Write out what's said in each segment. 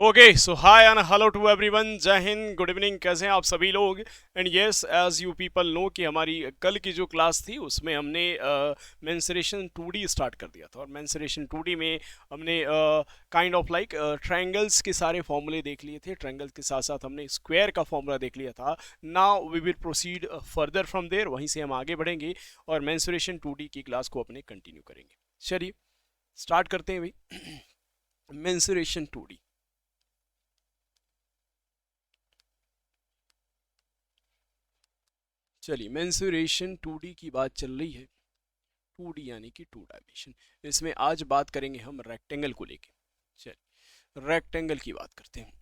Okay so hi and hello to everyone, जय हिंद, good evening. कैसे हैं आप सभी लोग? And yes, as you people know कि हमारी कल की जो क्लास थी उसमें हमने मेंसुरेशन 2D स्टार्ट कर दिया था। और मेंसुरेशन 2D में हमने काइंड ऑफ लाइक ट्रायंगल्स के सारे फॉर्मूले देख लिए थे। ट्रायंगल के साथ साथ हमने स्क्वायर का फॉर्मूला देख लिया था। Now we will proceed further from there, वहीं से हम आगे बढ़ेंगे और मेंसुरेशन 2D की क्लास को अपने कंटिन्यू करेंगे। चलिए स्टार्ट करते हैं भाई। Mensuration 2D। चलिए मेंसुरेशन 2D की बात चल रही है। 2D यानी कि 2 डायमेंशन। इसमें आज बात करेंगे हम रेक्टेंगल को लेके। चलिए रेक्टेंगल की बात करते हैं।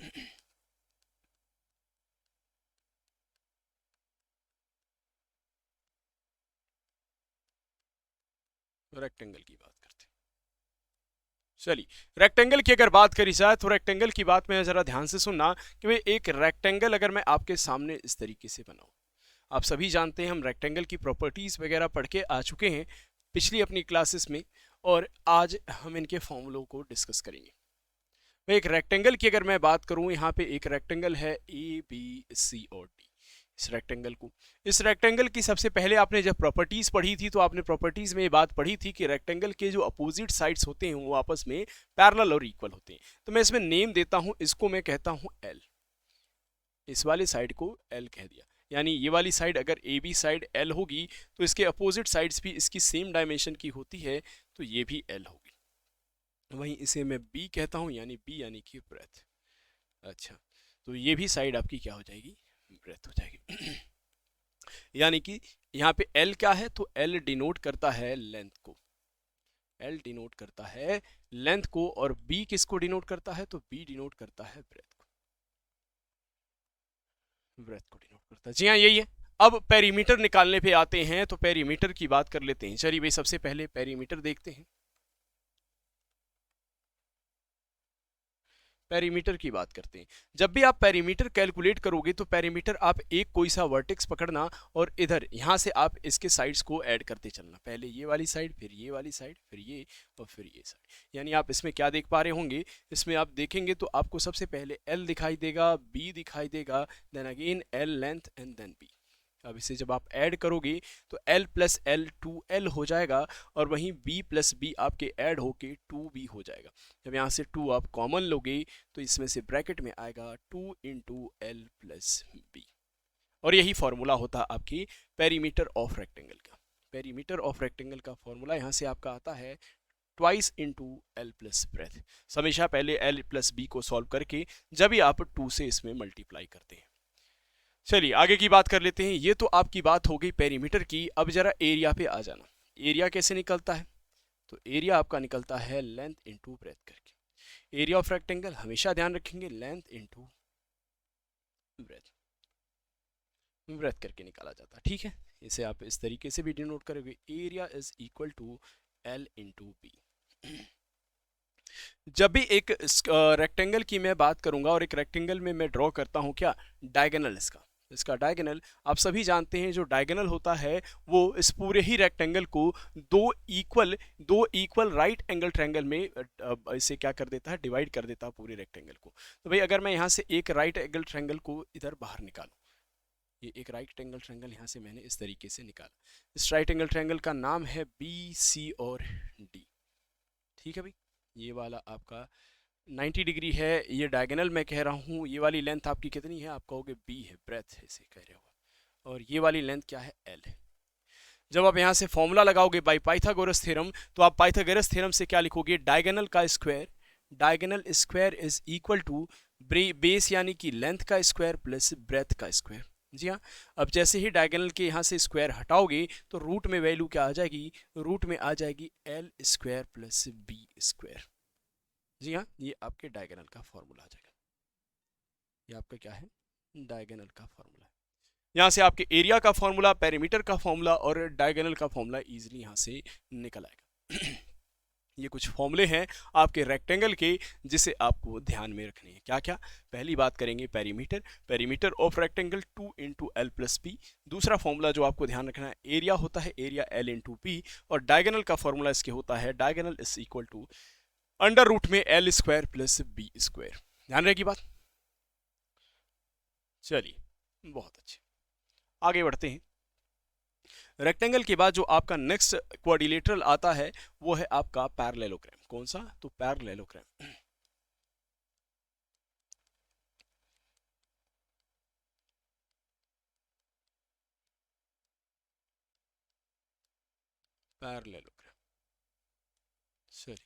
रेक्टेंगल की बात करते हैं। चलिए रेक्टेंगल की अगर बात करी जाए तो रेक्टेंगल की बात में ज़रा ध्यान से सुनना कि भाई एक रेक्टेंगल अगर मैं आपके सामने इस तरीके से बनाऊं। आप सभी जानते हैं हम रेक्टेंगल की प्रॉपर्टीज़ वगैरह पढ़ के आ चुके हैं पिछली अपनी क्लासेस में। और आज हम इनके फॉर्मूलों को डिस्कस करेंगे। मैं एक रेक्टेंगल की अगर मैं बात करूं, यहाँ पे एक रेक्टेंगल है ए बी सी और डी। इस रेक्टेंगल की सबसे पहले आपने जब प्रॉपर्टीज पढ़ी थी तो आपने प्रॉपर्टीज में ये बात पढ़ी थी कि रेक्टेंगल के जो अपोजिट साइड्स होते हैं वो आपस में पैरेलल और इक्वल होते हैं। तो मैं इसमें नेम देता हूं, इसको मैं कहता हूं एल। इस वाले साइड को एल कह दिया। यानी ये वाली साइड अगर ए बी साइड एल होगी तो इसके अपोजिट साइड्स भी इसकी सेम डायमेंशन की होती है, तो ये भी एल होगी। वहीं इसे मैं बी कहता हूँ, यानी बी यानी कि ब्रेथ। अच्छा, तो ये भी साइड आपकी क्या हो जाएगी? ब्रेथ हो जाएगी। यानी कि यहाँ पे एल क्या है, तो एल डिनोट करता है लेंथ को। एल डिनोट करता है लेंथ को। और बी किसको डिनोट करता है, तो बी डिनोट करता है ब्रेथ को। ब्रेथ को डिनोट करता है, जी हाँ यही है। अब पेरीमीटर निकालने पे आते हैं, तो पेरीमीटर की बात कर लेते हैं। चलिए भाई सबसे पहले पेरीमीटर देखते हैं। पेरीमीटर की बात करते हैं। जब भी आप पेरीमीटर कैलकुलेट करोगे तो पेरीमीटर आप एक कोई सा वर्टेक्स पकड़ना और इधर यहाँ से आप इसके साइड्स को ऐड करते चलना। पहले ये वाली साइड, फिर ये वाली साइड, फिर ये और फिर ये साइड। यानी आप इसमें क्या देख पा रहे होंगे, इसमें आप देखेंगे तो आपको सबसे पहले एल दिखाई देगा, बी दिखाई देगा, then again L length and then B. अब इसे जब आप ऐड करोगे तो L प्लस एल 2L हो जाएगा। और वहीं B प्लस बी आपके ऐड होके 2B हो जाएगा। जब यहाँ से 2 आप कॉमन लोगे तो इसमें से ब्रैकेट में आएगा 2 इंटू एल प्लस बी। और यही फॉर्मूला होता है आपकी पेरीमीटर ऑफ रेक्टेंगल का। पेरीमीटर ऑफ रेक्टेंगल का फॉर्मूला यहाँ से आपका आता है twice into L plus breadth. हमेशा पहले एल प्लस बी को सॉल्व करके जब भी आप 2 से इसमें मल्टीप्लाई करते हैं। चलिए आगे की बात कर लेते हैं। ये तो आपकी बात हो गई पेरीमीटर की। अब जरा एरिया पे आ जाना। एरिया कैसे निकलता है, तो एरिया आपका निकलता है लेंथ इंटू ब्रेथ करके। एरिया ऑफ रेक्टेंगल हमेशा ध्यान रखेंगे लेंथ इंटू ब्रेथ, ब्रेथ करके निकाला जाता है। ठीक है, इसे आप इस तरीके से भी डिनोट करोगे, area is equal to L into B. जब भी एक रेक्टेंगल की मैं बात करूंगा और एक रेक्टेंगल में मैं ड्रॉ करता हूं क्या, डायगोनल इसका डायगोनल आप सभी जानते हैं। जो डायगोनल होता है वो इस पूरे ही रेक्टेंगल को दो इक्वल राइट एंगल ट्रायंगल में इसे क्या कर देता है, डिवाइड कर देता है पूरे रेक्टेंगल को। तो भाई अगर मैं यहाँ से एक राइट एंगल ट्रायंगल को इधर बाहर निकालूं, ये एक राइट एंगल ट्रायंगल यहाँ से मैंने इस तरीके से निकाला। इस राइट एंगल ट्रायंगल का नाम है बी सी और डी। ठीक है भाई, ये वाला आपका 90 डिग्री है। ये डायगोनल मैं कह रहा हूँ। ये वाली लेंथ आपकी कितनी है, आप कहोगे बी है, ब्रेथ इसे कह रहे हो। और ये वाली लेंथ क्या है, एल है। जब आप यहाँ से फॉर्मूला लगाओगे बाई पाइथागोरस थ्योरम, तो आप पाइथागोरस थ्योरम से क्या लिखोगे, डायगोनल का square. Diagonal square is equal to base यानी कि लेंथ का स्क्वायर प्लस ब्रेथ का स्क्वायर। जी हाँ, अब जैसे ही डायगोनल के यहाँ से स्क्वायर हटाओगे तो रूट में वैल्यू क्या आ जाएगी, रूट में आ जाएगी l square plus b square. जी हाँ, ये आपके डायगोनल का फॉर्मूला आ जाएगा। ये आपका क्या है, डायगोनल का फॉर्मूला है। यहाँ से आपके एरिया का फॉर्मूला, पेरीमीटर का फॉर्मूला और डायगोनल का फॉर्मूला इजीली यहाँ से निकल आएगा। ये कुछ फॉर्मूले हैं आपके रेक्टेंगल के जिसे आपको ध्यान में रखने हैं। क्या क्या, पहली बात करेंगे perimeter. Perimeter of rectangle 2 into L plus p. दूसरा फॉर्मूला जो आपको ध्यान रखना है, एरिया होता है एरिया एल इंटू पी। और डायगोनल का फॉर्मूला इसके होता है diagonal is equal to under root में l square plus b square. ध्यान रहेगी बात। चलिए बहुत अच्छे, आगे बढ़ते हैं। रेक्टेंगल के बाद जो आपका नेक्स्ट क्वाड्रिलेटरल आता है वो है आपका पैरेललोग्राम। कौन सा? तो पैरेललोग्राम। पैरेललोग्राम, सॉरी,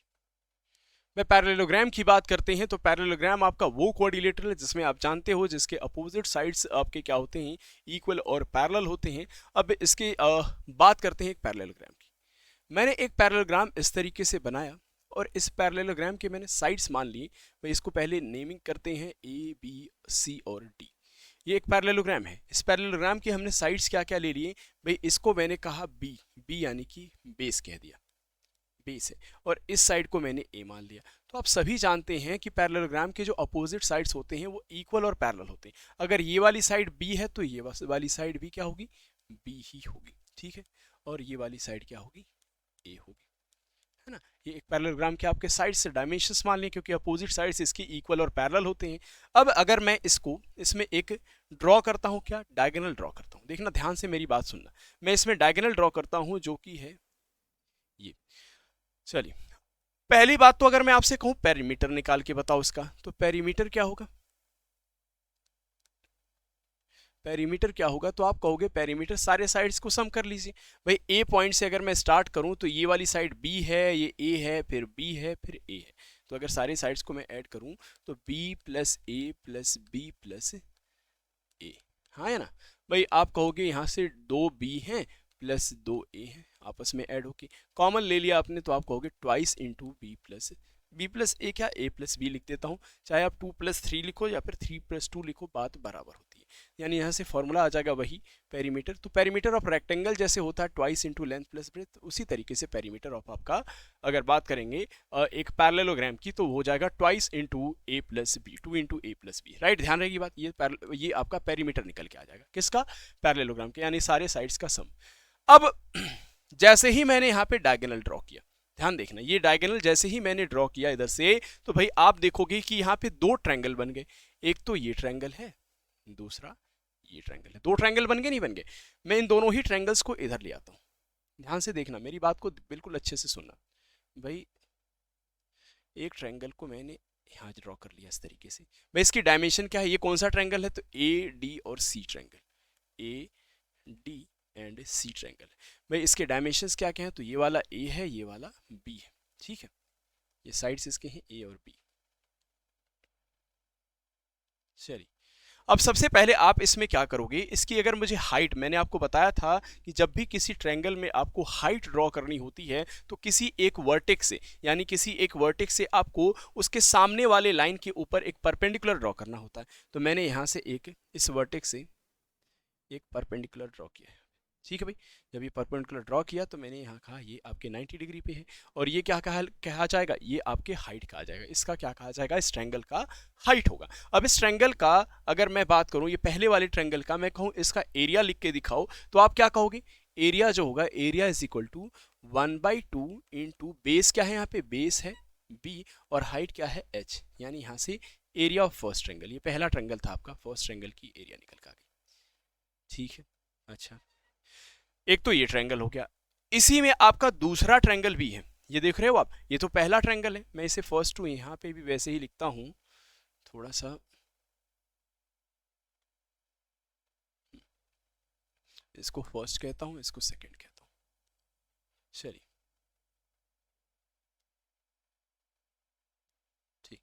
मैं पैरेललोग्राम की बात करते हैं तो पैरेललोग्राम आपका वो क्वाड्रिलेटरल है जिसमें आप जानते हो जिसके अपोजिट साइड्स आपके क्या होते हैं, इक्वल और पैरेलल होते हैं। अब इसके बात करते हैं एक पैरेललोग्राम की। मैंने एक पैरेललोग्राम इस तरीके से बनाया और इस पैरेललोग्राम के मैंने साइड्स मान ली। भाई इसको पहले नेमिंग करते हैं ए बी सी और डी। ये एक पैरेललोग्राम है। इस पैरेललोग्राम के हमने साइड्स क्या क्या ले लिए? भाई इसको मैंने कहा बी, बी यानी कि बेस कह दिया, बेस है, और इस साइड को मैंने ए मान लिया। तो आप सभी जानते हैं कि पैरेललोग्राम के जो अपोजिट साइड्स होते हैं वो इक्वल और पैरेलल होते हैं। अगर ये वाली साइड बी है तो ये वाली साइड भी क्या होगी? बी ही होगी, ठीक है। और ये वाली साइड क्या होगी? ए होगी, है ना। ये एक पैरेललोग्राम के आपके साइड से डायमेंशंस मान लें क्योंकि अपोजिट साइड्स इसकी इक्वल और पैरेलल होते हैं। अब अगर मैं इसको इसमें एक ड्रॉ करता हूँ, क्या? डायगोनल ड्रॉ करता हूँ। देखना ध्यान से, मेरी बात सुनना। मैं इसमें डायगोनल ड्रॉ करता हूँ जो कि है ये। चलिए, पहली बात तो अगर मैं आपसे कहूँ पेरीमीटर निकाल के बताओ इसका, तो पेरीमीटर क्या होगा? पेरीमीटर क्या होगा? तो आप कहोगे पेरीमीटर सारे साइड्स को सम कर लीजिए। भाई ए पॉइंट से अगर मैं स्टार्ट करूं तो ये वाली साइड बी है, ये ए है, फिर बी है, फिर ए है। तो अगर सारे साइड्स को मैं ऐड करूं तो बी प्लस ए प्लस बी प्लस ए, हाँ है ना। भाई आप कहोगे यहाँ से दो बी हैं प्लस दो ए हैं, आपस में ऐड होके कॉमन ले लिया आपने, तो आप कहोगे ट्वाइस इंटू बी प्लस ए, क्या ए प्लस बी लिख देता हूँ। चाहे आप 2+3 लिखो या फिर 3+2 लिखो, बात बराबर होती है। यानी यहाँ से फॉर्मूला आ जाएगा वही पेरीमीटर। तो पेरीमीटर ऑफ रेक्टेंगल जैसे होता है twice into length plus breadth, उसी तरीके से पेरीमीटर ऑफ आपका अगर बात करेंगे एक पैरेललोग्राम की तो हो जाएगा ट्वाइस इंटू ए प्लस बी, 2 इंटू ए प्लस बी, राइट। ध्यान रहेगी बात। ये आपका पेरीमीटर निकल के आ जाएगा किसका? पैरेललोग्राम के, यानी सारे साइड्स का सम। अब जैसे ही मैंने यहाँ पे डायगोनल ड्रॉ किया, ध्यान देखना, ये डायगोनल जैसे ही मैंने ड्रॉ किया इधर से, तो भाई आप देखोगे कि यहाँ पे दो ट्रायंगल बन गए। एक तो ये ट्रायंगल है, दूसरा ये ट्रायंगल है। दो ट्रायंगल बन गए, नहीं बन गए? मैं इन दोनों ही ट्रायंगल्स को इधर ले आता हूँ। ध्यान से देखना, मेरी बात को बिल्कुल अच्छे से सुनना। भाई एक ट्रायंगल को मैंने यहाँ ड्रॉ कर लिया इस तरीके से। भाई इसकी डायमेंशन क्या है? ये कौन सा ट्रायंगल है? तो ए डी और C triangle, A D and C triangle. भाई इसके डायमेंशंस क्या क्या हैं? तो ये वाला ए है, ये वाला बी है, ठीक है। ये साइड्स इसके हैं ए और बी। चलिए, अब सबसे पहले आप इसमें क्या करोगे, इसकी अगर मुझे हाइट, मैंने आपको बताया था कि जब भी किसी ट्रायंगल में आपको हाइट ड्रॉ करनी होती है तो किसी एक वर्टेक्स से, यानी किसी एक वर्टेक्स से आपको उसके सामने वाले लाइन के ऊपर एक परपेंडिकुलर ड्रॉ करना होता है। तो मैंने यहाँ से एक इस वर्टेक्स से एक परपेंडिकुलर ड्रॉ किया है, ठीक है भाई। जब ये परपेंडिकुलर ड्रॉ किया तो मैंने यहाँ कहा ये आपके 90 डिग्री पे है, और ये क्या कहा जाएगा? ये आपके हाइट कहा जाएगा। इसका क्या कहा जाएगा? इस ट्रायंगल का हाइट होगा। अब इस ट्रायंगल का अगर मैं बात करूँ, ये पहले वाले ट्रायंगल का मैं कहूँ इसका एरिया लिख के दिखाओ, तो आप क्या कहोगे? एरिया जो होगा, area is equal to 1/2 into base, क्या है यहाँ पे? बेस है बी, और हाइट क्या है? h, यानी यहाँ से एरिया ऑफ फर्स्ट ट्रायंगल, ये पहला ट्रायंगल था आपका, फर्स्ट ट्रायंगल की एरिया निकल के आ गई, ठीक है। अच्छा, एक तो ये ट्रायंगल हो गया। इसी में आपका दूसरा ट्रायंगल भी है, ये देख रहे हो आप, ये तो पहला ट्रायंगल है। मैं इसे फर्स्ट टू यहाँ पे भी वैसे ही लिखता हूँ, थोड़ा सा इसको फर्स्ट कहता हूँ, इसको सेकंड कहता हूँ। चलिए, ठीक,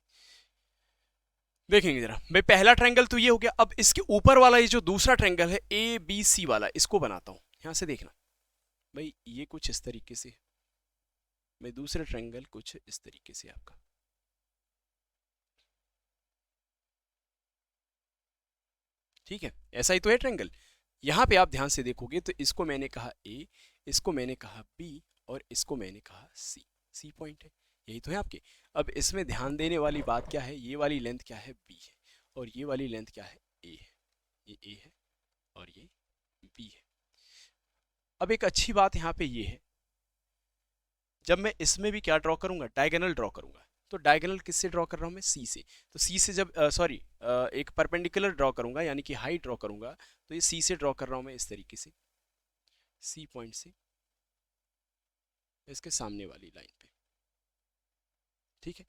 देखेंगे जरा। भाई पहला ट्रायंगल तो ये हो गया। अब इसके ऊपर वाला ये जो दूसरा ट्रायंगल है ए बी सी वाला, इसको बनाता हूँ। यहाँ से देखना भाई, ये कुछ इस तरीके से, मैं दूसरा ट्रायंगल कुछ इस तरीके से आपका, ठीक है। ऐसा ही तो है ट्रायंगल। यहाँ पे आप ध्यान से देखोगे तो इसको मैंने कहा ए, इसको मैंने कहा बी, और इसको मैंने कहा सी। सी पॉइंट है, यही तो है आपके। अब इसमें ध्यान देने वाली बात क्या है? ये वाली लेंथ क्या है? बी है, और ये वाली लेंथ क्या है? ए है। ये ए है और ये बी है। अब एक अच्छी बात यहाँ पे ये है, जब मैं इसमें भी क्या ड्रॉ करूंगा? डायगोनल ड्रॉ करूंगा। तो डायगोनल किससे ड्रॉ कर रहा हूँ मैं, सी से। तो सी से जब सॉरी एक परपेंडिकुलर ड्रॉ करूंगा यानी कि हाइट ड्रॉ करूंगा, तो ये सी से ड्रॉ कर रहा हूँ मैं इस तरीके से, सी पॉइंट से इसके सामने वाली लाइन पे, ठीक है।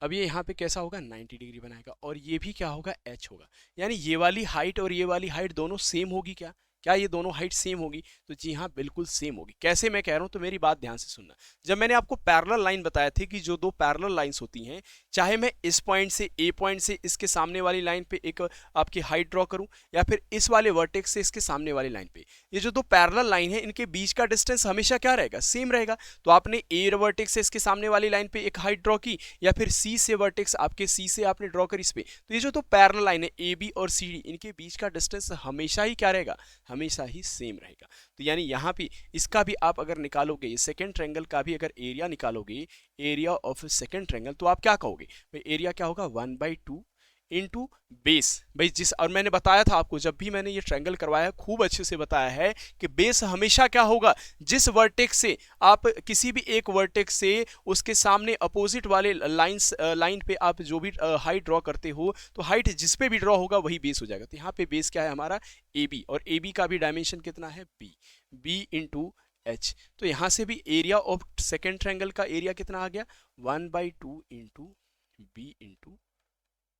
अब ये यहाँ पे कैसा होगा, 90 डिग्री बनाएगा, और ये भी क्या होगा, एच होगा। यानी ये वाली हाइट और ये वाली हाइट दोनों सेम होगी क्या, क्या ये दोनों हाइट सेम होगी, तो जी हाँ बिल्कुल सेम होगी। कैसे मैं कह रहा हूं, तो मेरी बात ध्यान से सुनना। जब मैंने आपको पैरेलल लाइन बताया थे कि जो दो पैरेलल लाइंस होती हैं, चाहे मैं इस पॉइंट से ए पॉइंट से इसके सामने वाली लाइन पे एक आपकी हाइट ड्रॉ करूं, या फिर इस वाले वर्टेक्स से इसके सामने वाली लाइन पे, ये जो दो पैरेलल लाइन है इनके बीच का डिस्टेंस हमेशा क्या रहेगा, सेम रहेगा। तो आपने ए वर्टेक्स से इसके सामने वाली लाइन पे एक हाइट ड्रॉ की, या फिर सी से वर्टेक्स आपके सी से आपने ड्रॉ करी इस पे, तो ये जो दो पैरेलल लाइन है ए बी और सी डी, इनके बीच का डिस्टेंस हमेशा ही क्या रहेगा, हमेशा ही सेम रहेगा। तो यानी यहाँ पे इसका भी आप अगर निकालोगे, सेकेंड ट्रायंगल का भी अगर एरिया निकालोगे, एरिया ऑफ सेकेंड ट्रायंगल, तो आप क्या कहोगे भाई, एरिया क्या होगा, 1/2 इंटू बेस। भाई जिस, और मैंने बताया था आपको, जब भी मैंने ये ट्रायंगल करवाया खूब अच्छे से बताया है कि बेस हमेशा क्या होगा, जिस वर्टेक्स से आप किसी भी एक वर्टेक्स से उसके सामने अपोजिट वाले लाइन पे आप जो भी हाइट ड्रॉ करते हो, तो हाइट जिस पे भी ड्रॉ होगा वही बेस हो जाएगा। तो यहाँ पे बेस क्या है हमारा, ए बी, और ए बी का भी डायमेंशन कितना है, बी, बी इंटू एच। तो यहाँ से भी एरिया ऑफ सेकेंड ट्रायंगल का एरिया कितना आ गया, 1/2 इंटू बी इंटू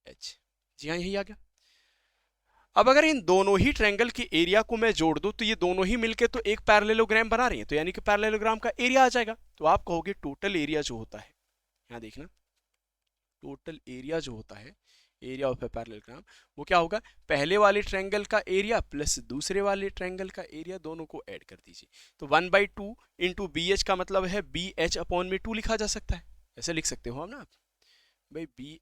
एच। जी हाँ यही आ गया। अब अगर इन दोनों ही ट्रायंगल के एरिया को मैं जोड़ दूं, तो ये दोनों ही मिलके तो एक पैरेललोग्राम बना रही हैं, तो यानी कि पैरेललोग्राम का एरिया आ जाएगा। तो आप कहोगे टोटल एरिया जो होता है, यहाँ देखना, टोटल एरिया जो होता है, एरिया ऑफ ए पैरेललोग्राम, वो क्या होगा, पहले वाले ट्रायंगल का एरिया प्लस दूसरे वाले ट्रायंगल का एरिया, दोनों को ऐड कर दीजिए। तो 1/2 इंटू बी एच का मतलब है बी एच अपॉन में 2 लिखा जा सकता है, ऐसे लिख सकते हो हम ना भाई, बी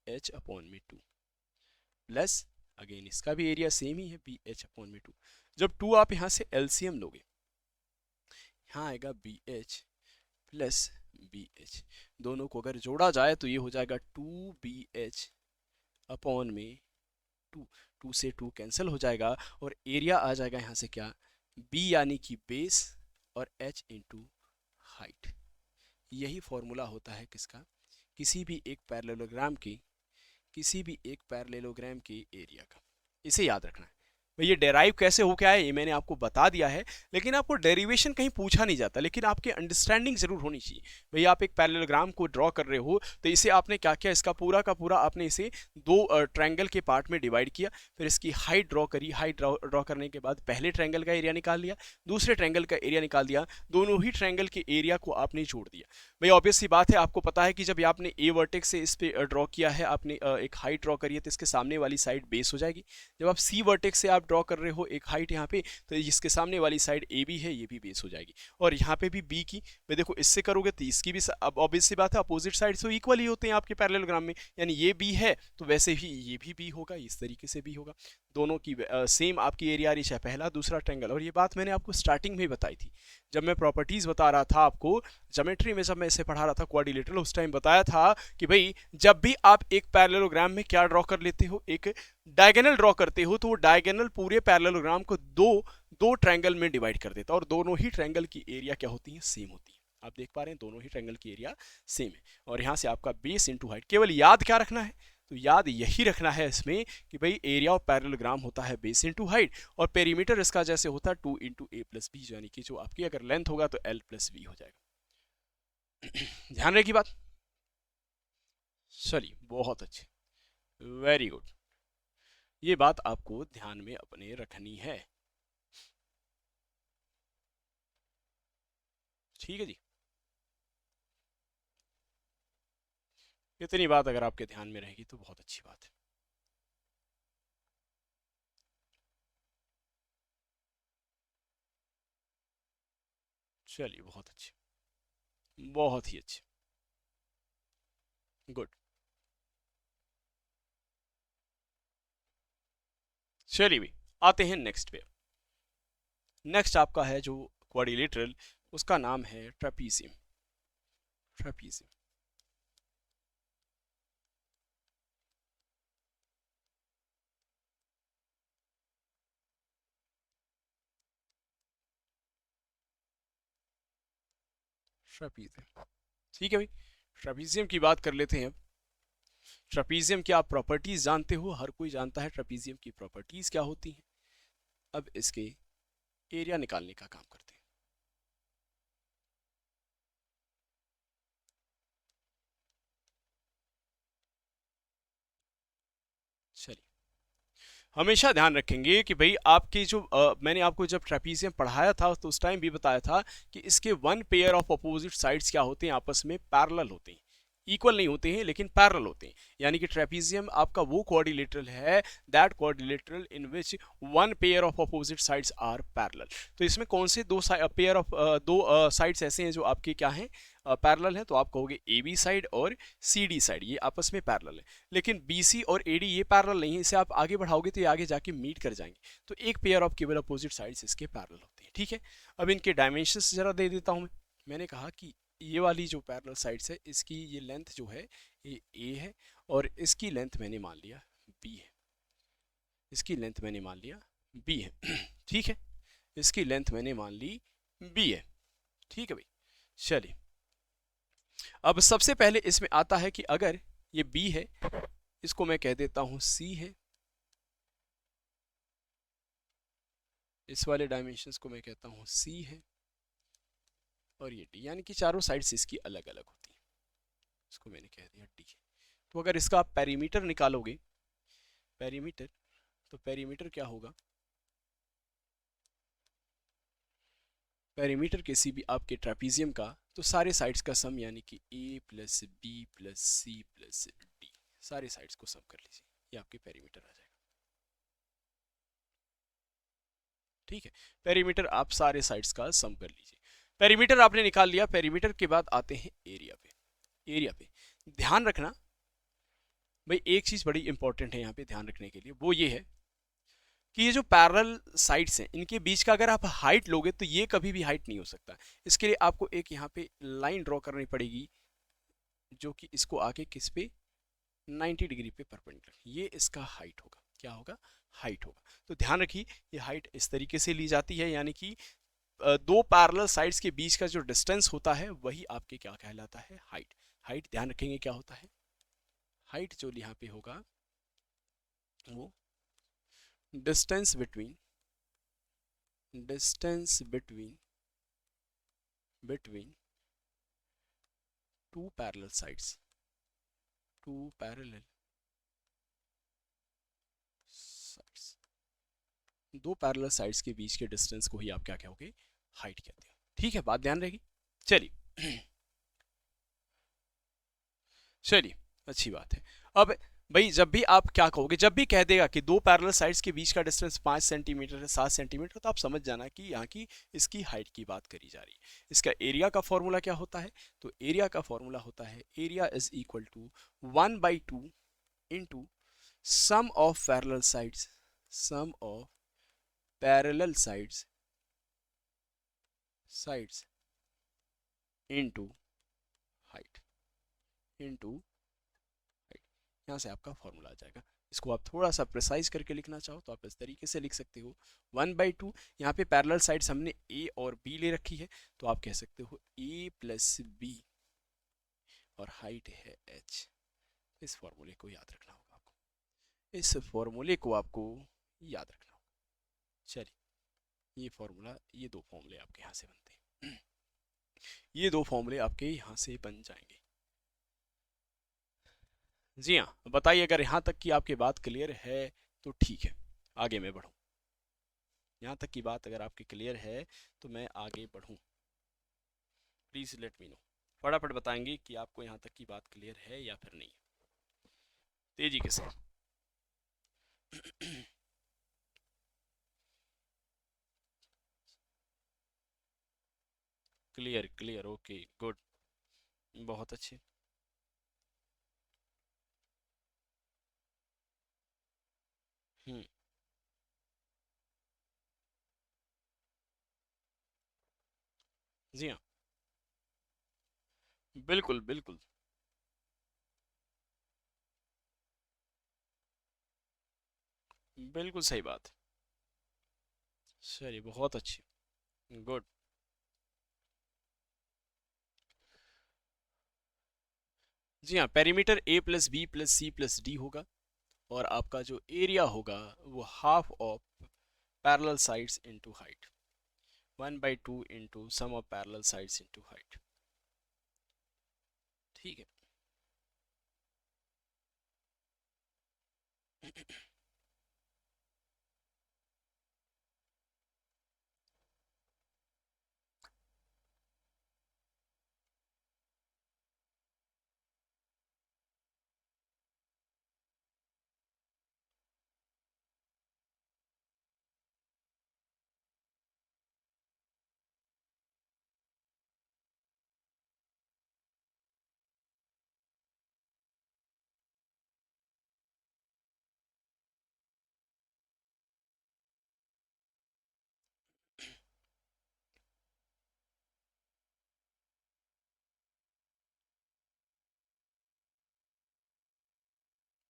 एच अपॉन में 2 प्लस, अगेन इसका भी एरिया सेम ही है, बी एच अपॉन में 2। जब 2 आप यहाँ से एलसीएम लोगे, यहाँ आएगा B H plus B H, दोनों को अगर जोड़ा जाए तो ये हो जाएगा 2 बी एच अपॉन में 2, 2 से 2 कैंसिल हो जाएगा, और एरिया आ जाएगा यहाँ से क्या, बी यानी कि बेस, और एच इंटू हाइट। यही फॉर्मूला होता है किसका, किसी भी एक पैरेललोग्राम की, किसी भी एक पैरेललोग्राम के एरिया का। इसे याद रखना है भाई। ये डेराइव कैसे हो क्या है ये मैंने आपको बता दिया है, लेकिन आपको डेरिवेशन कहीं पूछा नहीं जाता, लेकिन आपकी अंडरस्टैंडिंग जरूर होनी चाहिए। भाई आप एक पैरेललोग्राम को ड्रॉ कर रहे हो, तो इसे आपने क्या किया, इसका पूरा का पूरा आपने इसे दो ट्रायंगल के पार्ट में डिवाइड किया, फिर इसकी हाइट ड्रॉ करी, हाइट ड्रॉ करने के बाद पहले ट्रायंगल का एरिया निकाल लिया, दूसरे ट्रायंगल का एरिया निकाल दिया, दोनों ही ट्रायंगल के एरिया को आपने जोड़ दिया। भाई ऑब्वियस सी बात है, आपको पता है कि जब आपने ए वर्टेक्स से इस पे ड्रॉ किया है, आपने एक हाइट ड्रॉ करी है, तो इसके सामने वाली साइड बेस हो जाएगी। जब आप सी वर्टेक्स से आप ड्रॉ कर रहे हो एक हाइट यहाँ पे, तो इसके सामने वाली साइड ए बी है, ये भी बेस हो जाएगी। और यहाँ पे भी बी की, भाई देखो इससे करोगे तो इसकी भी, अब ऑब्वियस सी बात है अपोजिट साइड से इक्वल ही होते हैं आपके पैरेललोग्राम में, यानी ये बी है तो वैसे ही ये भी बी होगा, इस तरीके से भी होगा। दोनों की सेम आपकी एरिया रिच है, पहला दूसरा ट्रायंगल। और ये बात मैंने आपको स्टार्टिंग में ही बताई थी, जब मैं प्रॉपर्टीज बता रहा था आपको ज्योमेट्री में, जब मैं इसे पढ़ा रहा था क्वाड्रिलेटरल, उस टाइम बताया था कि भाई जब भी आप एक पैरेललोग्राम में क्या ड्रॉ कर लेते हो, एक डायगोनल ड्रॉ करते हो, तो वो डायगोनल पूरे पैरेललोग्राम को दो दो ट्रायंगल में डिवाइड कर देता है, और दोनों ही ट्रायंगल की एरिया क्या होती है, सेम होती है। आप देख पा रहे हैं दोनों ही ट्रायंगल की एरिया सेम है। और यहाँ से आपका बेस इंटू हाइट, केवल याद क्या रखना है, तो याद यही रखना है इसमें कि भाई एरिया ऑफ पैरेललोग्राम होता है बेस इंटू हाइट, और पेरीमीटर इसका जैसे होता है 2 इंटू ए प्लस बी, यानी कि जो आपकी अगर लेंथ होगा तो एल प्लस बी हो जाएगा। ध्यान रखी बात, चलिए बहुत अच्छे, वेरी गुड, ये बात आपको ध्यान में अपने रखनी है, ठीक है जी। इतनी बात अगर आपके ध्यान में रहेगी तो बहुत अच्छी बात है। चलिए बहुत अच्छे, बहुत ही अच्छे, गुड। चलिए भी आते हैं नेक्स्ट पे। नेक्स्ट आपका है जो क्वाड्रिलेटरल, उसका नाम है ट्रेपीजियम, ट्रेपीजियम। ट्रेपीजियम, ठीक है भाई। ट्रेपीजियम की बात कर लेते हैं अब। ट्रेपीजियम की आप प्रॉपर्टीज जानते हो, हर कोई जानता है ट्रेपीजियम की प्रॉपर्टीज क्या होती हैं। अब इसके एरिया निकालने का काम करते हैं। चलिए, हमेशा ध्यान रखेंगे कि भाई आपके जो मैंने आपको जब ट्रेपीजियम पढ़ाया था तो उस टाइम भी बताया था कि इसके one pair of opposite sides क्या होते हैं, आपस में पैरेलल होते हैं। इक्वल नहीं होते हैं लेकिन पैरेलल होते हैं, यानी कि ट्रेपीजियम आपका वो क्वाड्रिलेटरल है, that quadrilateral in which one pair of opposite sides are parallel. तो इसमें कौन से दो पेयर ऑफ दो साइड्स ऐसे हैं जो आपके क्या हैं, पैरेलल हैं, तो आप कहोगे ए बी साइड और सी डी साइड, ये आपस में पैरेलल है। लेकिन बी सी और ए डी ये पैरेलल नहीं है, इसे आप आगे बढ़ाओगे तो ये आगे जाके मीट कर जाएंगे। तो एक पेयर ऑफ केवल अपोजिट साइड्स इसके पैरेलल होते हैं, ठीक है। अब इनके डायमेंशंस जरा दे देता हूँ मैं। मैंने कहा कि ये वाली जो पैरेलल साइड्स है इसकी ये लेंथ जो है ये ए है, और इसकी लेंथ मैंने मान लिया बी है। इसकी लेंथ मैंने मान लिया बी है ठीक है, इसकी लेंथ मैंने मान ली बी है, ठीक है भाई। चलिए, अब सबसे पहले इसमें आता है कि अगर ये बी है, इसको मैं कह देता हूं सी है, इस वाले डायमेंशंस को मैं कहता हूं सी है, और ये डी, यानी कि चारों साइड्स इसकी अलग अलग होती हैं। इसको मैंने कह दिया डी है। तो अगर इसका आप पेरीमीटर निकालोगे, पेरीमीटर, तो पेरीमीटर क्या होगा, पेरीमीटर किसी भी आपके ट्रेपीजियम का, तो सारे साइड्स का सम, यानी कि a plus b plus c plus d, सारे साइड्स को सम कर लीजिए, ये आपके पेरीमीटर आ जाएगा, ठीक है। पेरीमीटर आप सारे साइड्स का सम कर लीजिए। पेरीमीटर आपने निकाल लिया, पेरीमीटर के बाद आते हैं एरिया पे। एरिया पे ध्यान रखना भाई, एक चीज बड़ी इंपॉर्टेंट है यहाँ पे ध्यान रखने के लिए, वो ये है कि ये जो पैरेलल साइड्स हैं इनके बीच का अगर आप हाइट लोगे तो ये कभी भी हाइट नहीं हो सकता। इसके लिए आपको एक यहाँ पे लाइन ड्रॉ करनी पड़ेगी, जो कि इसको आके किस पे, 90 डिग्री पे परपेंडिकुलर, ये इसका हाइट होगा। क्या होगा, हाइट होगा। तो ध्यान रखिए, ये हाइट इस तरीके से ली जाती है, यानी कि दो पैरेलल साइड्स के बीच का जो डिस्टेंस होता है वही आपके क्या कहलाता है, हाइट। हाइट ध्यान रखेंगे क्या होता है, हाइट जो यहाँ पे होगा वो distance between, distance between between two parallel sides, two parallel sides, दो पैरेलल साइड्स के बीच के डिस्टेंस को ही आप क्या कहोगे, हाइट कहते हो, ठीक है। बात ध्यान रहेगी। चलिए चलिए, अच्छी बात है। अब भाई जब भी आप क्या कहोगे, जब भी कह देगा कि दो पैरेलल साइड्स के बीच का डिस्टेंस 5 सेंटीमीटर है, 7 सेंटीमीटर, तो आप समझ जाना कि यहाँ की इसकी हाइट की बात करी जा रही है। इसका एरिया का फॉर्मूला क्या होता है, तो एरिया का फॉर्मूला होता है area is equal to 1/2 into sum of parallel sides, sum of parallel sides, sides into height, into height. यहाँ से आपका फॉर्मूला आ जाएगा। इसको आप थोड़ा सा प्रिसाइज करके लिखना चाहो तो आप इस तरीके से लिख सकते हो 1/2, यहाँ पे पैरेलल साइड्स हमने ए और बी ले रखी है, तो आप कह सकते हो ए प्लस बी, और हाइट है एच। इस फॉर्मूले को याद रखना होगा आपको, इस फॉर्मूले को आपको याद रखना होगा। चलिए, ये फॉर्मूला, ये दो फॉर्मूले आपके यहाँ से बनते हैं ये दो फॉर्मूले आपके यहाँ से बन जाएंगे। जी हाँ, बताइए अगर यहाँ तक की आपकी बात क्लियर है तो ठीक है, आगे मैं बढ़ूँ। यहाँ तक की बात अगर आपकी क्लियर है तो मैं आगे बढ़ूँ, प्लीज़ लेट मी नो। फटाफट बताएंगे कि आपको यहाँ तक की बात क्लियर है या फिर नहीं, तेजी के साथ। क्लियर क्लियर, ओके गुड, बहुत अच्छे। हम्म, जी हाँ, बिल्कुल बिल्कुल, बिल्कुल सही बात। चलिए बहुत अच्छी, गुड, जी हाँ, perimeter a plus b plus c plus d होगा, और आपका जो एरिया होगा वो half of parallel sides into height, 1/2 into sum of parallel sides into height. ठीक है।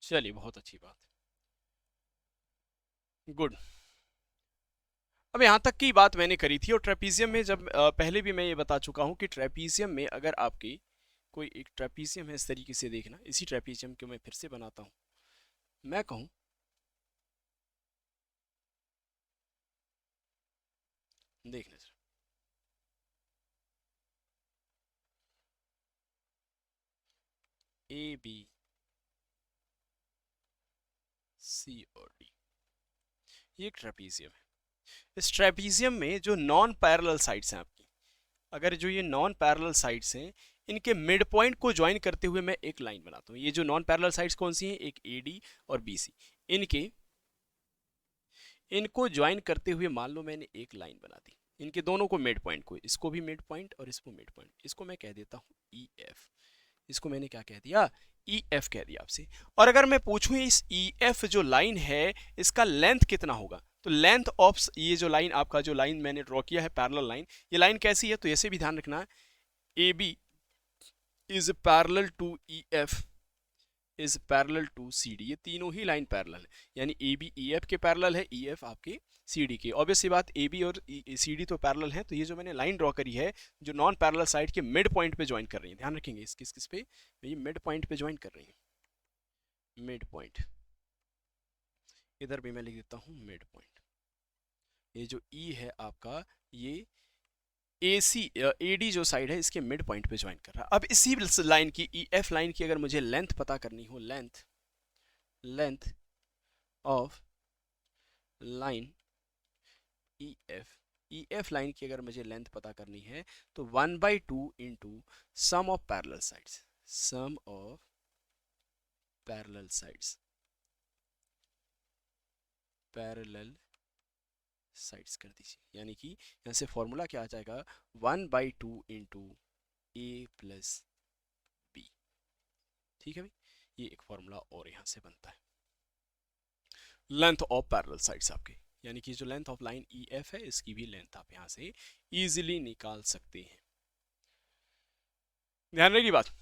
चलिए, बहुत अच्छी बात। गुड। अब यहाँ तक की बात मैंने करी थी, और ट्रेपीजियम में जब पहले भी मैं ये बता चुका हूँ कि ट्रेपीजियम में अगर आपकी कोई एक ट्रेपीजियम है, इस तरीके से देखना, इसी ट्रेपीजियम को मैं फिर से बनाता हूँ। मैं कहूँ, देखना जरा, ए बी सी और डी, ये एक ट्रेपीजियम है। इस ट्रेपीजियम में जो नॉन पैरेलल साइड्स हैं आपकी, अगर जो ये नॉन पैरेलल साइड्स हैं, इनके मिड पॉइंट को ज्वाइन करते हुए मैं एक लाइन बनाता हूँ। ये जो नॉन पैरेलल साइड्स कौन सी हैं? एक ए डी और बी सी। इनके इनको ज्वाइन करते हुए मान लो मैंने एक लाइन बना दी, इनके दोनों को मिड पॉइंट को, इसको भी मिड पॉइंट और इसको मिड पॉइंट, इसको मैं कह देता हूँ ई एफ। इसको मैंने क्या कह दिया? ई एफ कह दिया आपसे। और अगर मैं पूछूं इस ई एफ जो लाइन है, इसका लेंथ कितना होगा, तो लेंथ ऑफ ये जो लाइन, आपका जो लाइन मैंने ड्रॉ किया है पैरेलल लाइन, ये लाइन कैसी है? तो ऐसे भी ध्यान रखना है, A B is parallel to E F is parallel to C D. ये तीनों ही लाइन पैरेलल है, यानी ए बी ई एफ के पैरेलल है, ई एफ आपके सी डी के। ऑब्वियस सी बात, ए बी और सी डी तो पैरेलल है, तो ये जो मैंने लाइन ड्रॉ करी है, जो नॉन पैरेलल साइड के मिड पॉइंट पे ज्वाइन कर रही है, ध्यान रखेंगे इस किस किस पे, ये मिड पॉइंट पे ज्वाइन कर रही है। मिड पॉइंट, इधर भी मैं लिख देता हूँ मिड पॉइंट। ये जो ई है आपका, ये ए सी ए डी जो साइड है, इसके मिड पॉइंट पे ज्वाइन कर रहा है। अब इसी लाइन की, ई एफ लाइन की, अगर मुझे लेंथ पता करनी हो, length length of line E F, E F line की अगर मुझे लेंथ पता करनी है, तो 1/2 into sum of parallel sides, sum of parallel sides, parallel sides कर दीजिए, यानी कि यहाँ से फॉर्मूला क्या आ जाएगा? 1/2 इंटू ए प्लस बी। ठीक है भाई, ये एक फॉर्मूला और यहाँ से बनता है, लेंथ ऑफ पैरेलल साइड्स आपके, यानी कि जो length of line E F है, इसकी भी लेंथ आप यहाँ से इजीली निकाल सकते हैं। ध्यान रहेगी बात।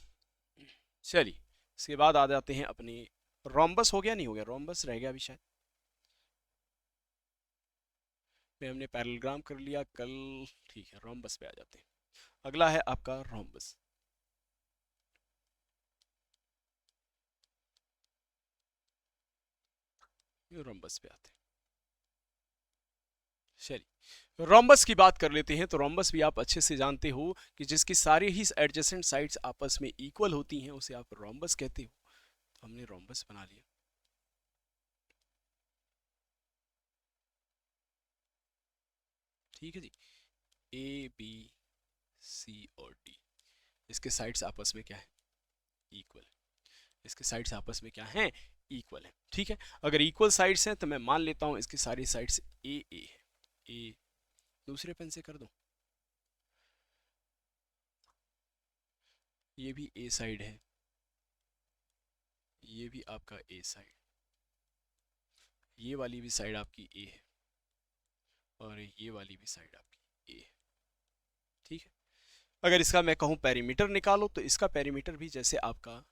चलिए, इसके बाद आ जाते हैं अपने, रोम्बस हो गया? नहीं हो गया, रोम्बस रह गया अभी शायद, में हमने पैरेलग्राम कर लिया कल। ठीक है, रोम्बस पे आ जाते हैं। अगला है आपका रोम्बस। रोम्बस पे आते हैं। चलिए, रोम्बस की बात कर लेते हैं। तो रोम्बस भी आप अच्छे से जानते हो कि जिसकी सारी ही एडजेसेंट साइड्स आपस में इक्वल होती हैं, उसे आप रोम्बस कहते हो। तो हमने रोम्बस बना लिया। ठीक है जी, ए बी सी और डी, इसके साइड्स आपस में क्या है? इक्वल। इसके साइड्स आपस में क्या है? इक्वल है। ठीक है, अगर इक्वल साइड्स हैं तो मैं मान लेता हूं इसकी सारी साइड्स ए ए है। ए, दूसरे पेन से कर दो, ये भी ए साइड है, ये भी आपका ए साइड, ये वाली भी साइड आपकी ए है, और ये वाली भी साइड आपकी ए है। ठीक है, अगर इसका मैं कहूं पेरीमीटर निकालो, तो इसका पेरीमीटर भी जैसे आपका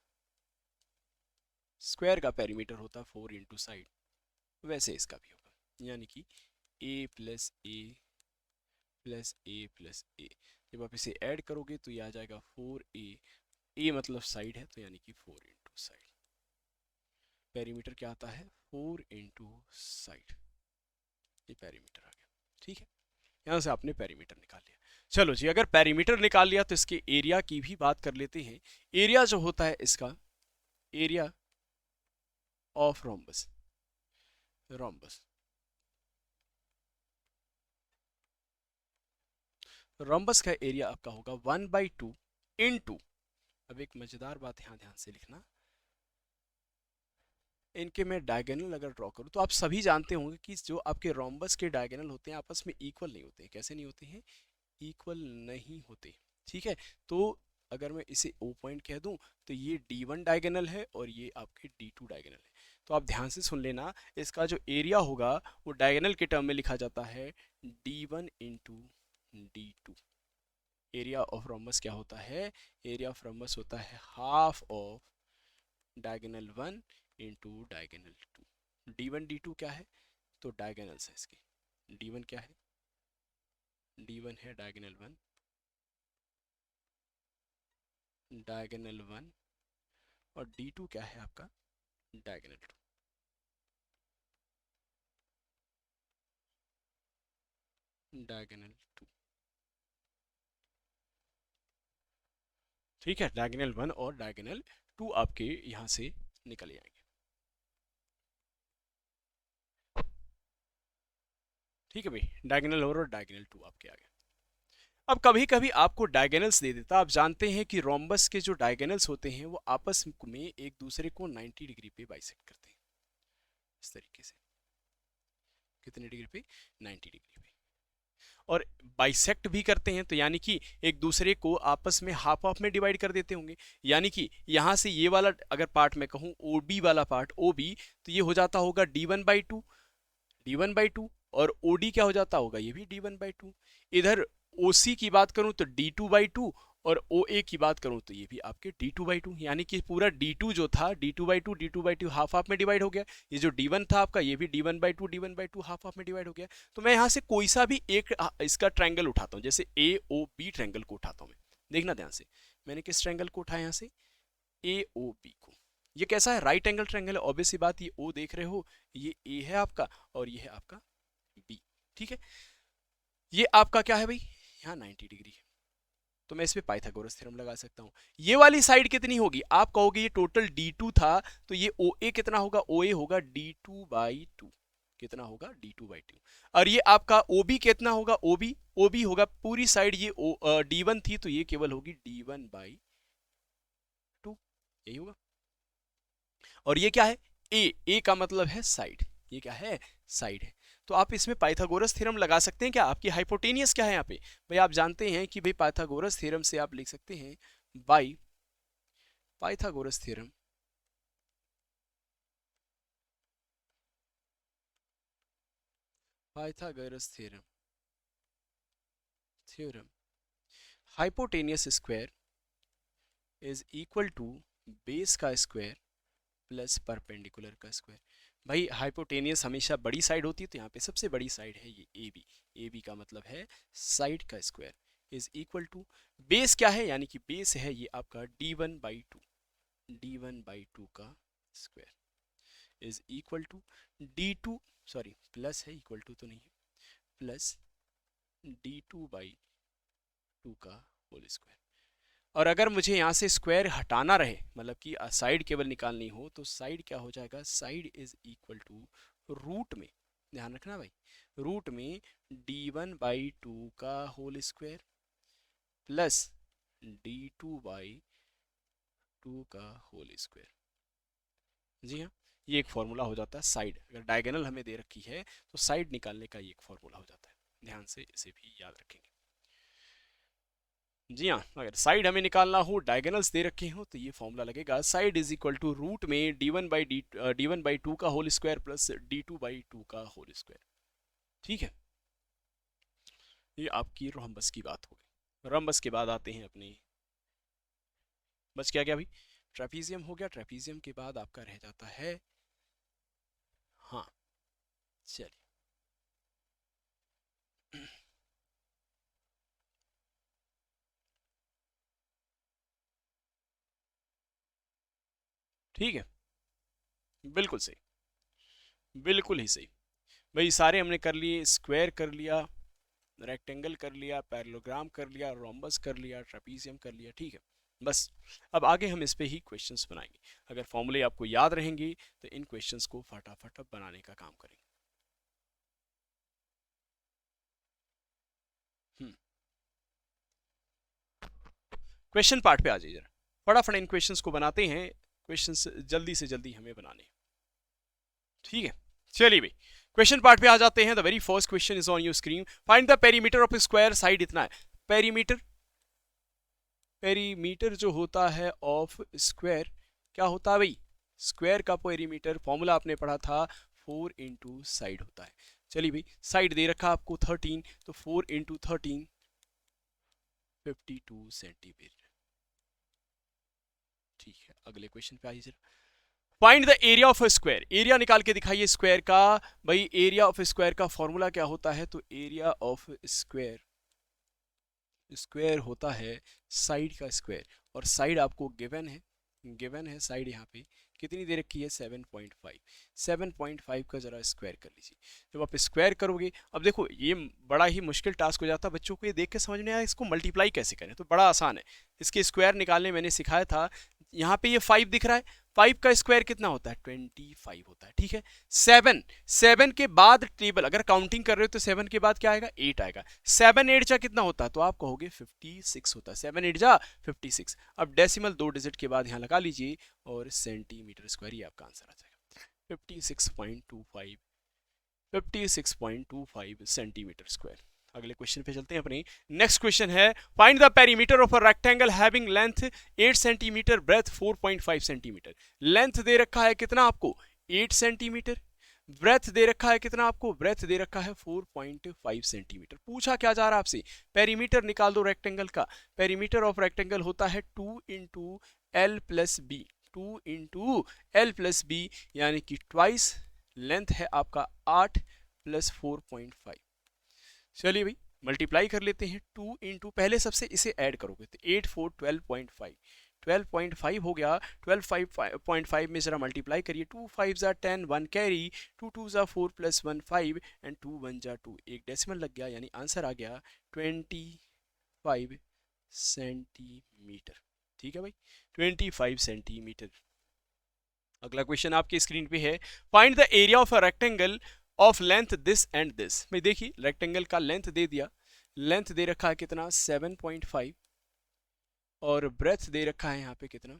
स्क्वायर का पेरीमीटर होता है 4 इंटू साइड, वैसे इसका भी होगा, यानी कि a plus A plus A plus ए। जब आप इसे ऐड करोगे तो ये आ जाएगा 4a ए मतलब साइड है, तो यानी कि 4 इंटू साइड। पेरीमीटर क्या आता है? 4 इंटू साइड, ये पेरीमीटर आ गया। ठीक है, यहाँ से आपने पेरीमीटर निकाल लिया। चलो जी, अगर पेरीमीटर निकाल लिया तो इसके एरिया की भी बात कर लेते हैं। एरिया जो होता है इसका, area of rhombus, rhombus, rhombus का एरिया आपका होगा 1/2 इंटू, अब एक मजेदार बात यहाँ ध्यान से लिखना, इनके मैं डायगोनल अगर ड्रॉ करूँ तो आप सभी जानते होंगे कि जो आपके रोम्बस के डायगोनल होते हैं आपस में इक्वल नहीं होते हैं। कैसे नहीं होते हैं? इक्वल नहीं होते। ठीक है, तो अगर मैं इसे O पॉइंट कह दूं तो ये D1 डायगोनल है और ये आपके D2 डायगोनल है। तो आप ध्यान से सुन लेना, इसका जो एरिया होगा वो डायगोनल के टर्म में लिखा जाता है D1 into D2। Area of rhombus क्या होता है? एरिया ऑफ रोम्बस होता है half of diagonal 1 into diagonal 2। D1 D2 क्या है? तो डायगोनल्स है इसके। D1 क्या है? D1 है डायगोनल 1, डायगोनल 1, और D2 क्या है आपका? Diagonal 2, diagonal 2। ठीक है, डायगोनल 1 और डायगोनल 2 आपके यहाँ से निकल जाएंगे। ठीक है भाई, डायगोनल 1 और डायगोनल 2 आपके आ गए। अब कभी कभी आपको डायगोनल्स दे देता। आप जानते हैं कि रोम्बस के जो डायगोनल्स होते हैं वो आपस में एक दूसरे को 90 डिग्री पे बाइसेक्ट करते हैं, इस तरीके से। कितने डिग्री पे? 90 डिग्री पे। और बाइसेक्ट भी करते हैं, तो यानी कि एक दूसरे को आपस में हाफ हाफ में डिवाइड कर देते होंगे। यानी कि यहाँ से ये वाला अगर पार्ट मैं कहूँ ओ बी वाला पार्ट, ओ बी, तो ये हो जाता होगा D1/2, D1/2, और ओ डी क्या हो जाता होगा? ये भी D1/2। इधर ओ सी की बात करूं तो D2/2, और ओ ए की बात करूं तो ये भी आपके D2/2। यानी कि पूरा D2 जो था, D2/2, D2/2 हाफ हाफ में डिवाइड हो गया। ये जो D1 था आपका, ये भी D1/2, D1/2 हाफ हाफ में डिवाइड हो गया। तो मैं यहाँ से कोई सा भी एक इसका ट्रायंगल उठाता हूँ, जैसे ए ओ बी ट्रायंगल को उठाता हूँ मैं। देखना ध्यान से, मैंने किस ट्रायंगल को उठाया? यहाँ से ए ओ बी को। ये कैसा है? राइट एंगल ट्रायंगल है। ऑब्वियस सी बात, ये ओ देख रहे हो, ये ए है आपका और ये है आपका बी। ठीक है, ये आपका क्या है भाई? यहाँ 90 डिग्री है, तो मैं इस पे पाइथागोरस थ्योरम लगा सकता हूँ। ये वाली साइड कितनी होगी? आप कहोगे ये टोटल D2 था, तो ये OA कितना होगा? OA होगा D2/2। कितना होगा? D2/2। और ये आपका OB कितना होगा? OB होगा पूरी साइड, ये D1 थी तो ये केवल होगी D1/2। यही होगा। और ये क्या है? ए का मतलब है साइड। ये क्या है? साइड है। तो आप इसमें पाइथागोरस थ्योरम लगा सकते हैं। क्या आपकी हाइपोटेनियस क्या है यहाँ पे? भाई आप जानते हैं कि भाई पाइथागोरस थ्योरम से आप लिख सकते हैं by Pythagoras theorem, Pythagoras theorem, theorem hypotenuse square is equal to base का स्क्वायर प्लस परपेंडिकुलर का स्क्वायर। भाई हाइपोटेनियस हमेशा बड़ी साइड होती है, तो यहाँ पे सबसे बड़ी साइड है ये ए बी। ए बी का मतलब है साइड का square is equal to base क्या है? यानी कि बेस है ये आपका D1/2, D1/2 का square is equal to D2, sorry plus है, इक्वल टू तो नहीं है, प्लस D2/2 का होल स्क्वायर। और अगर मुझे यहाँ से स्क्वायर हटाना रहे, मतलब कि साइड केवल निकालनी हो, तो साइड क्या हो जाएगा? Side is equal to root में, ध्यान रखना भाई, रूट में D1/2 का होल स्क्वायर प्लस D2/2 का होल स्क्वायर। जी हाँ, ये एक फॉर्मूला हो जाता है साइड। अगर डायगोनल हमें दे रखी है तो साइड निकालने का ये एक फॉर्मूला हो जाता है। ध्यान से इसे भी याद रखेंगे। जी हाँ, अगर साइड हमें निकालना हो, डायगोनल्स दे रखे हो, तो ये फॉर्मूला लगेगा side is equal to root में D1/2 का होल स्क्वायर प्लस D2/2 का होल स्क्वायर। ठीक है, ये आपकी रोम्बस की बात हो गई। रोम्बस के बाद आते हैं अपने, बच क्या गया भाई? ट्रेपीजियम हो गया। ट्रेपीजियम के बाद आपका रह जाता है, हाँ चलिए, ठीक है, बिल्कुल सही, बिल्कुल ही सही। भाई सारे हमने कर लिए, स्क्वायर कर लिया, रेक्टेंगल कर लिया, पैरेललोग्राम कर लिया, रोम्बस कर लिया, ट्रेपीजियम कर लिया, ठीक है। बस अब आगे हम इस पे ही क्वेश्चंस बनाएंगे। अगर फॉर्मूले आपको याद रहेंगी तो इन क्वेश्चंस को फटाफट अब बनाने का काम करेंगे। क्वेश्चन पार्ट पे आ जाइए जरा, फटाफट इन क्वेश्चंस को बनाते हैं। क्वेश्चंस जल्दी से जल्दी हमें बनाने हैं, ठीक है। चलिए भाई क्वेश्चन पार्ट पे आ जाते हैं। The very first question is on your screen. Find the perimeter of square, side इतना है। पेरीमीटर, पेरीमीटर जो होता है ऑफ स्क्वायर, क्या होता है भाई? स्क्वायर का पेरीमीटर फॉर्मूला आपने पढ़ा था 4 इंटू साइड होता है। चलिए भाई साइड दे रखा आपको 13, तो 4 इंटू 13 52 सेंटीमीटर, ठीक है। अगले क्वेश्चन पे आइए जरा। Find the area of square, area निकाल के दिखाइए स्क्वायर का। भाई एरिया ऑफ स्क्वायर का फॉर्मूला क्या होता है? तो एरिया ऑफ स्क्वायर, स्क्वायर होता है साइड का स्क्वायर, और साइड आपको गिवन है, गिवन है साइड यहाँ पे कितनी दे रखी है? 7.5। 7.5 का जरा स्क्वायर कर लीजिए। जब आप स्क्वायर करोगे, अब देखो ये बड़ा ही मुश्किल टास्क हो जाता है बच्चों को, ये देख के समझ नहीं आया इसको मल्टीप्लाई कैसे करें। तो बड़ा आसान है, इसके स्क्वायर निकालने मैंने सिखाया था। यहाँ पे ये 5 दिख रहा है, 5 का स्क्वायर कितना होता है? 25 होता है, ठीक है। 7, 7 के बाद टेबल अगर काउंटिंग कर रहे हो तो 7 के बाद क्या आएगा? 8 आएगा। 7 8 जा कितना होता है? तो आप कहोगे 56 होता है। 7 8 जा 56। अब डेसिमल 2 डिजिट के बाद यहाँ लगा लीजिए और सेंटीमीटर स्क्वायर ही आपका आंसर आ जाएगा। 56.25, 56.25 सेंटीमीटर स्क्वायर। अगले क्वेश्चन पे चलते हैं अपने। नेक्स्ट क्वेश्चन है find the perimeter of a rectangle having length 8 centimetre, breadth 4.5 centimetre. Length दे रखा है कितना आपको? 8 सेंटीमीटर। ब्रेथ दे रखा है कितना आपको? ब्रेथ दे रखा है 4.5 सेंटीमीटर। पूछा क्या जा रहा है आपसे? पेरीमीटर निकाल दो रेक्टेंगल का। पेरीमीटर ऑफ रेक्टेंगल होता है 2 into L plus B, 2 into L plus B, यानी कि ट्वाइस लेंथ है आपका 8 प्लस 4.5। चलिए भाई मल्टीप्लाई कर लेते हैं। 2 इंटू पहले सबसे इसे ऐड करोगे तो 8 4 12.5, 12.5 हो गया। 12.5 में जरा मल्टीप्लाई करिए। 2 5 जा 10, 1 कैरी, 2 2 जा 4 प्लस 1 5 एंड 2 1 जा 2, एक डेसिमल लग गया, यानी आंसर आ गया 25 सेंटीमीटर। ठीक है भाई, 25 सेंटीमीटर। अगला क्वेश्चन आपकी स्क्रीन पे है। Find the area of a rectangle of length this and this. भाई देखिए रेक्टेंगल का लेंथ दे दिया, लेंथ दे रखा है कितना? 7.5, और ब्रेथ दे रखा है यहाँ पे कितना?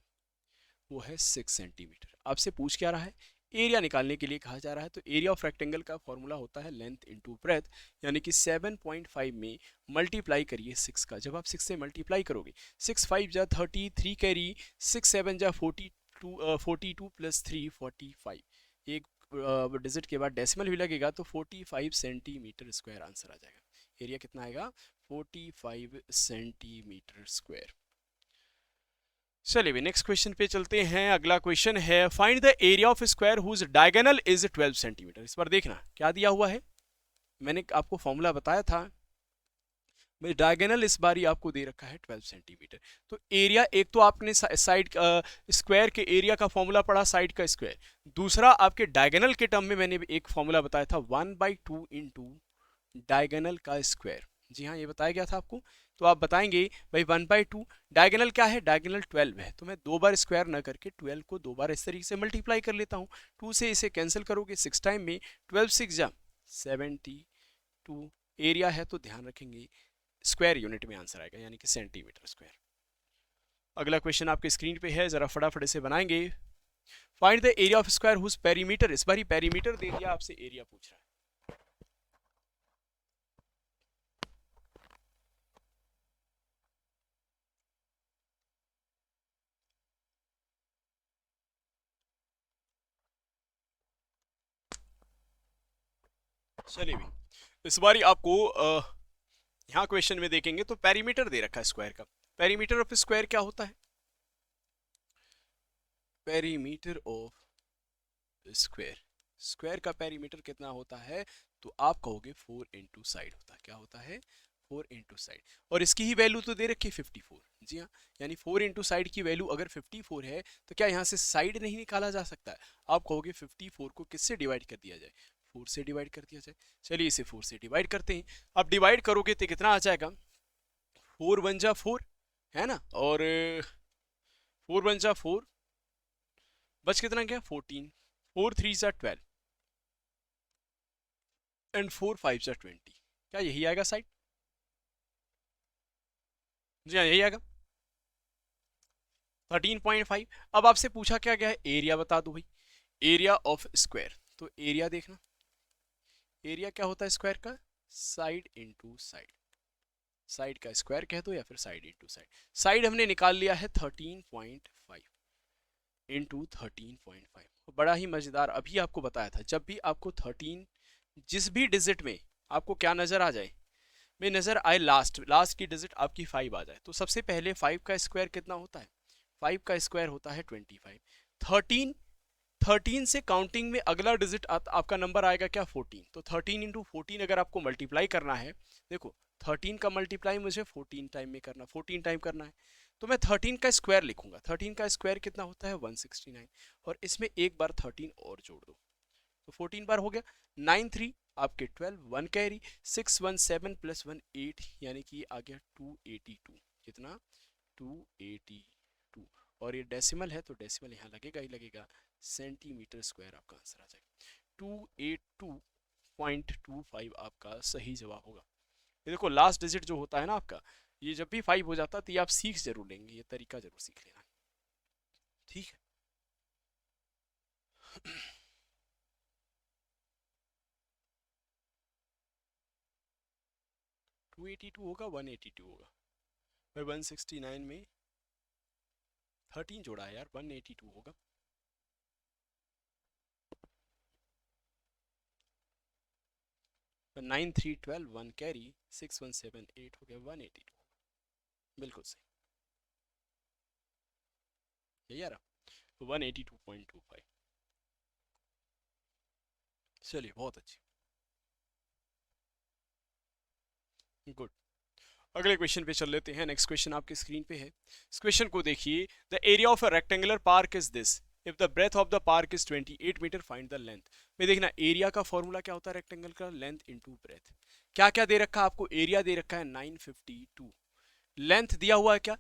वो है 6 सेंटीमीटर। आपसे पूछ क्या रहा है? एरिया निकालने के लिए कहा जा रहा है। तो एरिया ऑफ रेक्टेंगल का फॉर्मूला होता है लेंथ इंटू ब्रेथ, यानी कि 7.5 में मल्टीप्लाई करिए 6 का। जब आप 6 से मल्टीप्लाई करोगे, 6 5 जा 30, 3 कैरी, 6 7 जा 42, 42 प्लस 3 45, एक डिजिट के बाद डेसिमल भी लगेगा, तो 45 सेंटीमीटर स्क्वायर आंसर आ जाएगा। एरिया कितना आएगा? 45 सेंटीमीटर स्क्वायर। चलिए भी नेक्स्ट क्वेश्चन पे चलते हैं। अगला क्वेश्चन है find the area of square whose diagonal is 12 centimetre. इस बार देखना क्या दिया हुआ है, मैंने आपको फॉर्मूला बताया था। डायगोनल इस बार ही आपको दे रखा है 12 सेंटीमीटर। तो एरिया, एक तो आपने साइड स्क्वायर के एरिया का फॉर्मूला पढ़ा, साइड का स्क्वायर। दूसरा आपके डायगोनल के टर्म में मैंने एक फॉर्मूला बताया था 1/2 इंटू डायगोनल का स्क्वायर। जी हाँ, ये बताया गया था आपको। तो आप बताएंगे भाई 1/2, डायगोनल क्या है? डायगोनल 12 है, तो मैं 2 बार स्क्वायर ना करके 12 को 2 बार इस तरीके से मल्टीप्लाई कर लेता हूँ। 2 से इसे कैंसिल करोगे 6 टाइम में, 12 6 जा 72। एरिया है तो ध्यान रखेंगे स्क्वायर यूनिट में आंसर आएगा, यानी कि सेंटीमीटर स्क्वायर। अगला क्वेश्चन आपके स्क्रीन पे है, जरा फटाफट इसे बनाएंगे। Find the area of square whose perimeter, इस बार ही पेरीमीटर दे दिया, आपसे एरिया पूछ रहा है। चलिए भी इस बार आपको यहाँ क्वेश्चन में देखेंगे तो पेरीमीटर दे रखा है स्क्वायर का। पेरीमीटर ऑफ स्क्वायर क्या होता है? पेरीमीटर ऑफ स्क्वायर, स्क्वायर का पेरीमीटर कितना होता है? तो आप कहोगे 4 इंटू साइड होता है। क्या होता है? 4 इंटू साइड, और इसकी ही वैल्यू तो दे रखी है 54। जी हाँ, यानी 4 इंटू साइड की वैल्यू अगर 54 है तो क्या यहाँ से साइड नहीं निकाला जा सकता है? आप कहोगे 54 को किससे डिवाइड कर दिया जाए? 4 से डिवाइड कर दिया जाए। चलिए इसे 4 से डिवाइड करते हैं। अब डिवाइड करोगे तो कितना आ जाएगा? 4 वन जा 4 है ना, और 4 वन जा 4, बच कितना गया? 14। 4 थ्री जा 12 एंड 4 5 जा 20। क्या यही आएगा साइड? जी हाँ, यही आएगा 13.5। अब आपसे पूछा क्या गया है? एरिया बता दो भाई, एरिया ऑफ स्क्वायर। तो एरिया देखना, एरिया क्या होता है स्क्वायर का? साइड इंटू साइड, साइड का स्क्वायर कह दो या फिर साइड इंटू साइड। साइड हमने निकाल लिया है 13.5 इंटू 13.5। बड़ा ही मजेदार, अभी आपको बताया था, जब भी आपको 13 जिस भी डिजिट में आपको क्या नजर आ जाए, में नजर आए लास्ट लास्ट की डिजिट आपकी 5 आ जाए, तो सबसे पहले 5 का स्क्वायर कितना होता है? 5 का स्क्वायर होता है 25। 13, 13 से काउंटिंग में अगला डिजिट आपका नंबर आएगा क्या? 14। तो 13 इंटू 14 अगर आपको मल्टीप्लाई करना है, देखो 13 का मल्टीप्लाई मुझे 14 टाइम में करना, 14 टाइम करना है, तो मैं 13 का स्क्वायर लिखूंगा। 13 का स्क्वायर कितना होता है? 169, और इसमें एक बार 13 और जोड़ दो, तो 14 बार हो गया। 9 3 आपके 12, 1 कैरी, 6 1 7 प्लस 1 8, यानी कि आ गया 282। कितना? 282। और ये डेसिमल है तो डेसिमल यहाँ लगेगा ही लगेगा, सेंटीमीटर स्क्वायर आपका आंसर आ जाएगा। 282.25 आपका सही जवाब होगा। ये देखो लास्ट डिजिट जो होता है ना आपका, ये जब भी 5 हो जाता है तो ये आप सीख जरूर लेंगे, ये तरीका जरूर सीख लेना, ठीक है। 282 होगा, 182 होगा भाई, 169 में 13 जोड़ा है यार, 182 होगा। तो 9 3 12, 1 कैरी, 6 1 7 8 हो गया, 182। बिल्कुल सही, यही आ रहा 182.25। चलिए बहुत अच्छी, गुड। अगले क्वेश्चन पे चल लेते हैं। नेक्स्ट क्वेश्चन आपके स्क्रीन पे है। इस क्वेश्चन को देखिए, the area of a rectangular park is this, if the breadth of the park is 28 metre, find the length. में देखना एरिया का फॉर्मूला क्या होता है रेक्टेंगल का? Length into breadth. क्या क्या दे रखा है आपको? एरिया दे रखा है 952, लेंथ दिया हुआ है क्या?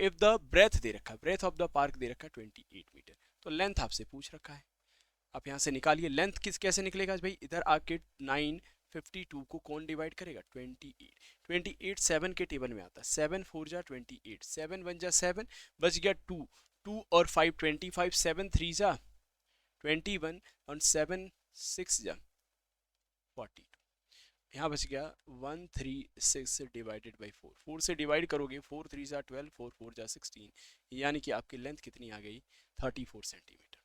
इफ द ब्रेथ दे रखा है, ब्रेथ ऑफ द पार्क दे रखा है 28 मीटर, तो लेंथ आपसे पूछ रखा है। आप यहाँ से निकालिए लेंथ, किस कैसे निकलेगा भाई? इधर आके 952 को कौन डिवाइड करेगा? 28। 28 7 के टेबल में आता है, 7 4 जा 28, 7 1 जा 7, बच गया 2, 2 और 5 25, 7 3 जा 21 और 7 6 जा 42, यहाँ बच गया 136 डिवाइडेड बाई 4। 4 से डिवाइड करोगे, 4 3 जा 12, 4 4 जा 16, यानी कि आपकी लेंथ कितनी आ गई? 34 सेंटीमीटर।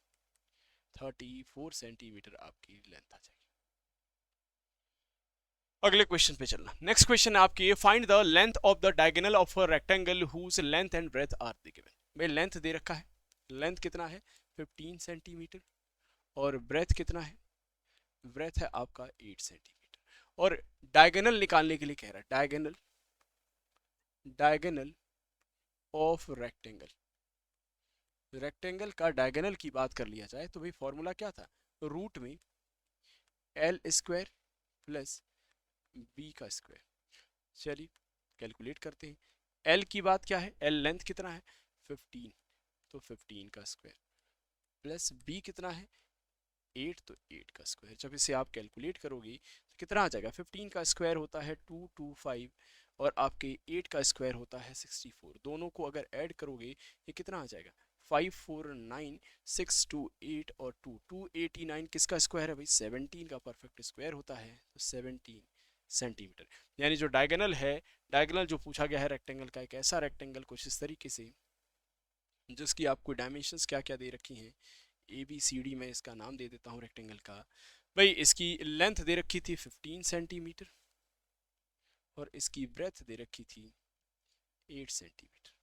34 सेंटीमीटर आपकी लेंथ आ जाएगी। अगले क्वेश्चन पे चलना। नेक्स्ट क्वेश्चन आपकी, find the length of the diagonal of a rectangle whose length and breadth are given. भाई लेंथ दे रखा है, लेंथ कितना है? 15 सेंटीमीटर, और ब्रेथ कितना है? ब्रेथ है आपका 8 सेंटीमीटर, और डायगोनल निकालने के लिए कह रहा है, diagonal, diagonal of rectangle. Rectangle का डायगोनल की बात कर लिया जाए तो भाई फॉर्मूला क्या था? रूट में एल स्क्वायर प्लस बी का स्क्वायर। चलिए कैलकुलेट करते हैं। एल की बात क्या है? एल लेंथ कितना है? 15, तो 15 का स्क्वायर, प्लस बी कितना है? 8, तो 8 का स्क्वायर। जब इसे आप कैलकुलेट करोगे तो कितना आ जाएगा? 15 का स्क्वायर होता है 225, और आपके 8 का स्क्वायर होता है 64। दोनों को अगर ऐड करोगे ये कितना आ जाएगा? 549, 628 और 2 289 किसका स्क्वायर है भाई? 17 का परफेक्ट स्क्वायर होता है, तो 17 सेंटीमीटर। यानी जो डायगोनल है, डायगोनल जो पूछा गया है रेक्टेंगल का, एक ऐसा रेक्टेंगल कुछ इस तरीके से जिसकी आपको डायमेंशंस क्या क्या दे रखी हैं, ए बी सी डी, में इसका नाम दे देता हूँ रेक्टेंगल का। भाई इसकी लेंथ दे रखी थी 15 सेंटीमीटर, और इसकी ब्रेथ दे रखी थी 8 सेंटीमीटर।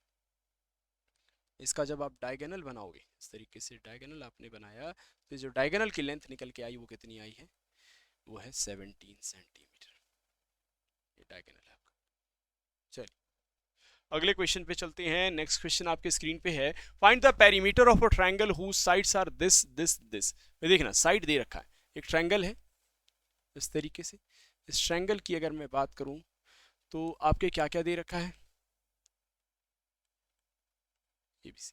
इसका जब आप डायगोनल बनाओगे, इस तरीके से डायगोनल आपने बनाया, तो जो डायगोनल की लेंथ निकल के आई वो कितनी आई है? वो है 17 सेंटीमीटर। डायगोनल है आपका। चलिए अगले क्वेश्चन पे चलते हैं। नेक्स्ट क्वेश्चन आपके स्क्रीन पे है, find the perimeter of a triangle whose sides are this this this. देखना साइड दे रखा है, एक ट्रायंगल है इस तरीके से। इस ट्रायंगल की अगर मैं बात करूं तो आपके क्या क्या दे रखा है, ABC।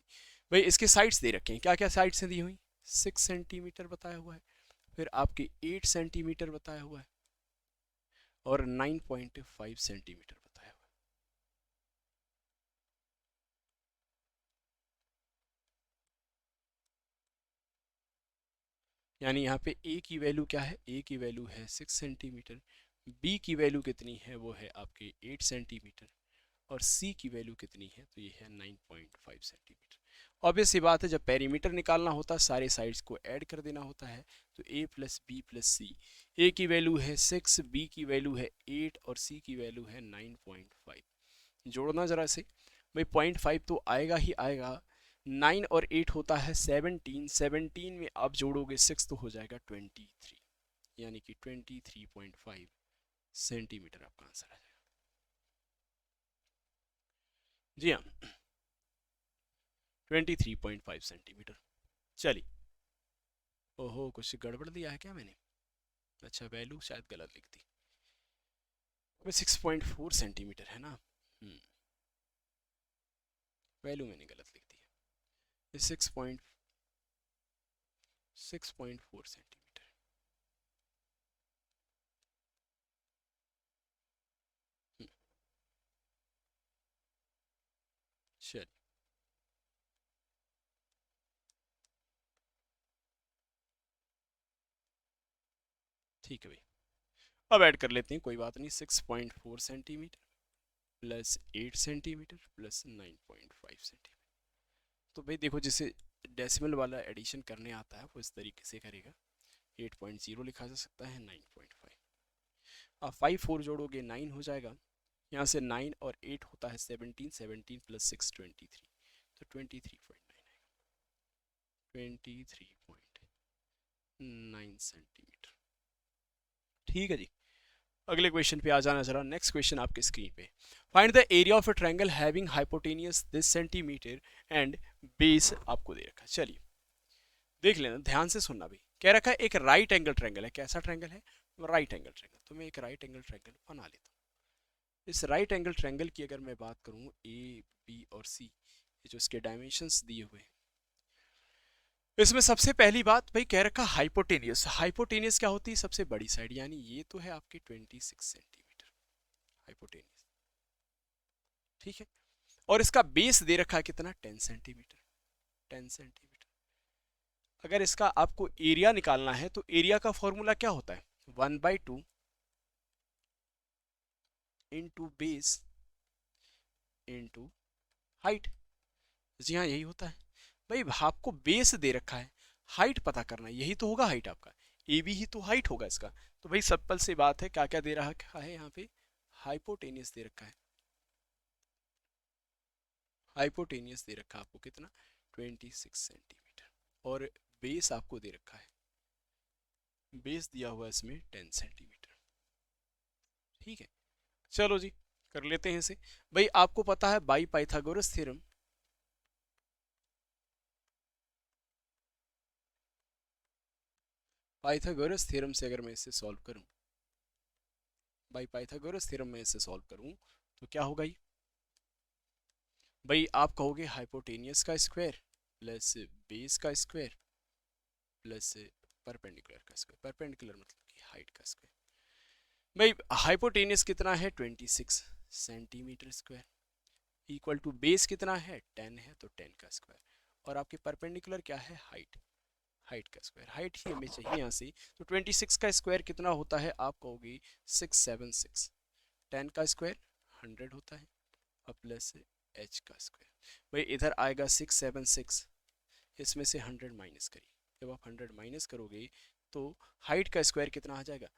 भाई इसके साइड्स दे रखे हैं, क्या क्या साइड्स दी हुई, 6 सेंटीमीटर बताया हुआ है, फिर आपके 8 सेंटीमीटर बताया हुआ है, और 9.5 सेंटीमीटर बताया हुआ है। यानी यहाँ पे A की वैल्यू क्या है, A की वैल्यू है 6 सेंटीमीटर, B की वैल्यू कितनी है, वो है आपके 8 सेंटीमीटर, और C की वैल्यू कितनी है, तो ये है 9.5 सेंटीमीटर। ऑब्वियस सी बात है, जब पेरीमीटर निकालना होता है सारे साइड्स को ऐड कर देना होता है, तो A प्लस बी प्लस सी। ए की वैल्यू है 6, बी की वैल्यू है 8 और सी की वैल्यू है 9.5। जोड़ना जरा से भाई, 0.5 तो आएगा ही आएगा, 9 और 8 होता है 17, 17 में आप जोड़ोगे 6 तो हो जाएगा 23, यानी कि 23.5 सेंटीमीटर आपका आंसर आ जाएगा। जी हाँ, 23.5 सेंटीमीटर। चलिए, ओहो कुछ गड़बड़ दिया है क्या मैंने, अच्छा वैल्यू शायद गलत लिख दी, 6.4 सेंटीमीटर है ना, वैल्यू मैंने गलत लिख दी है, 6.4 सेंटीमीटर। चलिए ठीक है भाई, अब ऐड कर लेते हैं, कोई बात नहीं, 6.4 centimetre plus 8 centimetre plus 9.5 centimetre. तो भाई देखो, जिसे डेसिमल वाला एडिशन करने आता है वो इस तरीके से करेगा, 8.0 लिखा जा सकता है 9.5, अब 5 4 जोड़ोगे 9 हो जाएगा, यहाँ से 9 और 8 होता है 17, 17 प्लस 6 23, तो 23.9 आएगा, 23.9 सेंटीमीटर। ठीक है जी, अगले क्वेश्चन पे आ जाना जरा। नेक्स्ट क्वेश्चन आपके स्क्रीन पे, find the area of a triangle having hypotenuse this centimetre and base आपको दे रखा है। चलिए देख लेना, ध्यान से सुनना भाई, कह रखा है एक राइट एंगल ट्रायंगल है, कैसा ट्रायंगल है, राइट एंगल ट्रायंगल। तो मैं एक राइट एंगल ट्रायंगल बना लेता हूँ। इस राइट एंगल ट्रायंगल की अगर मैं बात करूँ, ए बी और सी, ये जो इसके डायमेंशंस दिए हुए हैं, इसमें सबसे पहली बात भाई कह रखा हाइपोटेनियस। हाइपोटेनियस क्या होती है, सबसे बड़ी साइड, यानी ये तो है आपकी 26 सेंटीमीटर हाइपोटेनियस, ठीक है, और इसका बेस दे रखा है कितना, 10 सेंटीमीटर, 10 सेंटीमीटर। अगर इसका आपको एरिया निकालना है तो एरिया का फॉर्मूला क्या होता है, 1/2 इंटू बेस इंटू हाइट। जी हाँ यही होता है भाई, आपको बेस दे रखा है, हाइट पता करना है, यही तो होगा हाइट आपका, ए बी ही तो हाइट होगा इसका। तो भाई सिंपल सी बात है, क्या क्या दे रखा है यहाँ पे, हाइपोटेनियस दे रखा है, हाइपोटेनियस दे रखा है आपको कितना, 26 सेंटीमीटर, और बेस आपको दे रखा है, बेस दिया हुआ है इसमें 10 सेंटीमीटर। ठीक है, चलो जी कर लेते हैं इसे। भाई आपको पता है by Pythagoras theorem, Pythagoras theorem से अगर मैं इसे सॉल्व करूं, बाई पाइथागोरस थ्योरम में इसे सॉल्व करूं, तो क्या होगा ये, भाई आप कहोगे हाइपोटेनियस का स्क्वायर प्लस बेस का स्क्वायर प्लस परपेंडिकुलर का स्क्वायर, परपेंडिकुलर मतलब कि हाइट का स्क्वायर। भाई हाइपोटेनियस कितना है, 26 centimetre square, equal to base कितना है, 10 है, तो 10 का स्क्वायर, और आपके परपेंडिकुलर क्या है, हाइट, हाइट का स्क्वायर, हाइट ही हमें चाहिए यहाँ से। तो 26 का स्क्वायर कितना होता है, आप कहोगे 676, 10 का स्क्वायर 100 होता है, और प्लस एच का स्क्वायर। भाई इधर आएगा 676, इसमें से 100 माइनस करिए, जब आप 100 माइनस करोगे तो हाइट का स्क्वायर कितना आ जाएगा,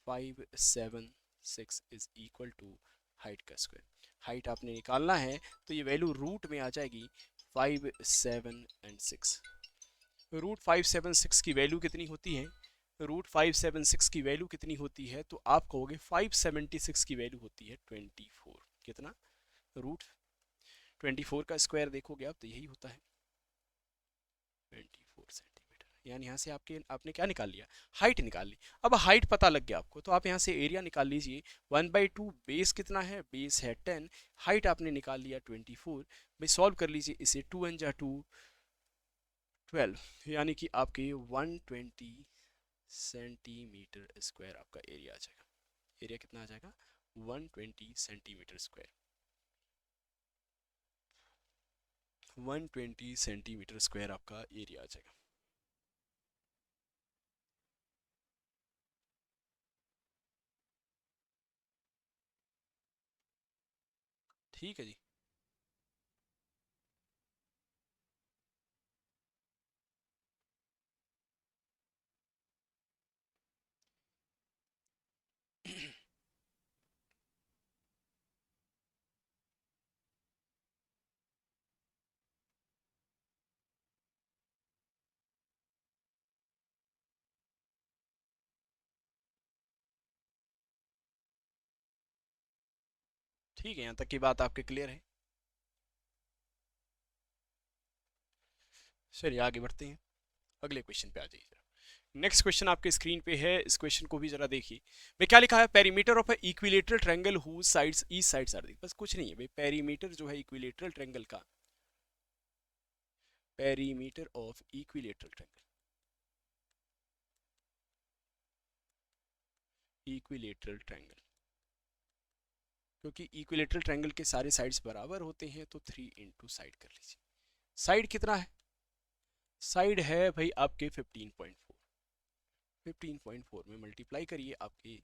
576 इज इक्वल टू हाइट का स्क्वायर। हाइट आपने निकालना है तो ये वैल्यू रूट में आ जाएगी 5, 7 एंड 6। रूट 5, 7, 6 की वैल्यू कितनी होती है, √576 की वैल्यू कितनी होती है, तो आप कहोगे 576 की वैल्यू होती है 24। कितना? √24 का स्क्वायर देखोगे आप तो यही होता है 24 सेंटीमीटर। यानी यहाँ से आपने क्या निकाल लिया? हाइट निकाल ली। अब हाइट पता लग गया आपको, तो आप यहाँ से एरिया निकाल लीजिए। 1/2 बेस कितना है? बेस है 10, हाइट आपने निकाल लिया 24। भाई सॉल्व कर लीजिए इसे, 2 1 जा 2, 12, यानी कि आपके 120 सेंटीमीटर स्क्वायर आपका एरिया आ जाएगा। एरिया कितना आ जाएगा? 120 सेंटीमीटर स्क्वायर। 120 सेंटीमीटर स्क्वायर आपका एरिया आ जाएगा। ठीक है जी। ठीक है, यहाँ तक की बात आपके क्लियर है। चलिए आगे बढ़ते हैं, अगले क्वेश्चन पे आ जाइए जरा। नेक्स्ट क्वेश्चन आपके स्क्रीन पे है, इस क्वेश्चन को भी जरा देखिए। भाई क्या लिखा है? Perimeter of a equilateral triangle whose sides each sides are, बस कुछ नहीं है भाई। पेरीमीटर जो है इक्विलेटरल ट्रायंगल का, perimeter of equilateral triangle, equilateral triangle, क्योंकि इक्विलेटरल ट्रायंगल के सारे साइड्स बराबर होते हैं तो 3 इंटू साइड कर लीजिए। साइड कितना है? साइड है भाई आपके 15.4, 15.4 में मल्टीप्लाई करिए, आपके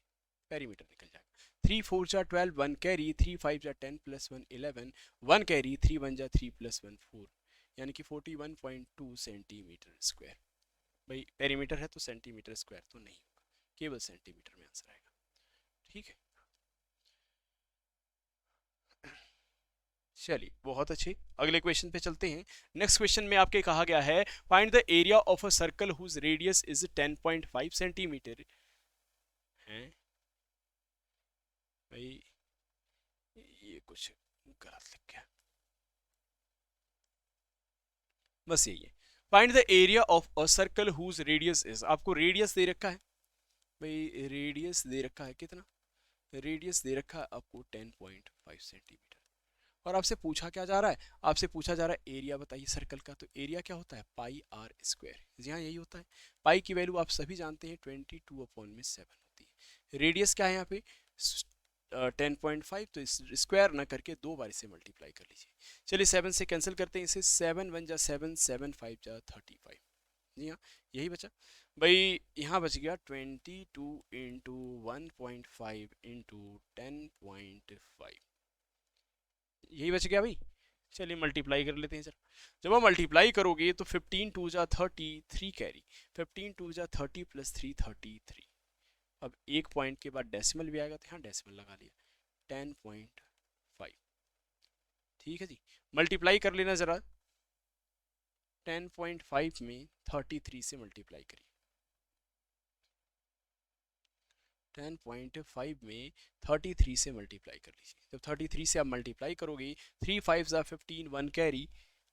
पेरीमीटर निकल जाएगा। 3 4 जा 12, 1 कैरी, 3 5 जा 10 प्लस 1 11, 1 कैरी, 3 1 जा 3 प्लस 1 4, यानी कि 41.2 सेंटीमीटर स्क्वायर। भाई पेरीमीटर है तो सेंटीमीटर स्क्वायर तो नहीं होगा, केवल सेंटीमीटर में आंसर आएगा। ठीक है, चलिए बहुत अच्छे, अगले क्वेश्चन पे चलते हैं। नेक्स्ट क्वेश्चन में आपके कहा गया है find the area of a circle whose radius is 10.5 centimetre है। भाई ये कुछ गलत लिख गया, बस यही है। Find the area of a circle whose radius is, आपको रेडियस दे रखा है भाई, रेडियस दे रखा है कितना? रेडियस दे रखा है आपको 10.5 सेंटीमीटर, और आपसे पूछा क्या जा रहा है? आपसे पूछा जा रहा है एरिया बताइए सर्कल का। तो एरिया क्या होता है? पाई आर स्क्वायर। जी हाँ यही होता है। पाई की वैल्यू आप सभी जानते हैं 22/7 होती है। रेडियस क्या है यहाँ पे? 10.5, तो इस स्क्वायर ना करके 2 बार इसे मल्टीप्लाई कर लीजिए। चलिए 7 से कैंसिल करते हैं इसे, 7 1 जा 7, 7 5 जा 35। जी हाँ यही बचा भाई। यहाँ बच गया 22 इंटू 1.5 इंटू 10.5, यही बच गया भाई। चलिए मल्टीप्लाई कर लेते हैं सर। जब आप मल्टीप्लाई करोगे तो 15 2 जा 30, 3 कैरी, 15 2 जा 30 प्लस 3 33। अब एक पॉइंट के बाद डेसिमल भी आएगा तो यहाँ डेसिमल लगा लिया, 10.5। ठीक है जी, मल्टीप्लाई कर लेना ज़रा। 10.5 में 33 से मल्टीप्लाई करिए, 10.5 में 33 से मल्टीप्लाई कर लीजिए। जब 33 से आप मल्टीप्लाई करोगे, 3 5 ज़ा 15, 1 कैरी,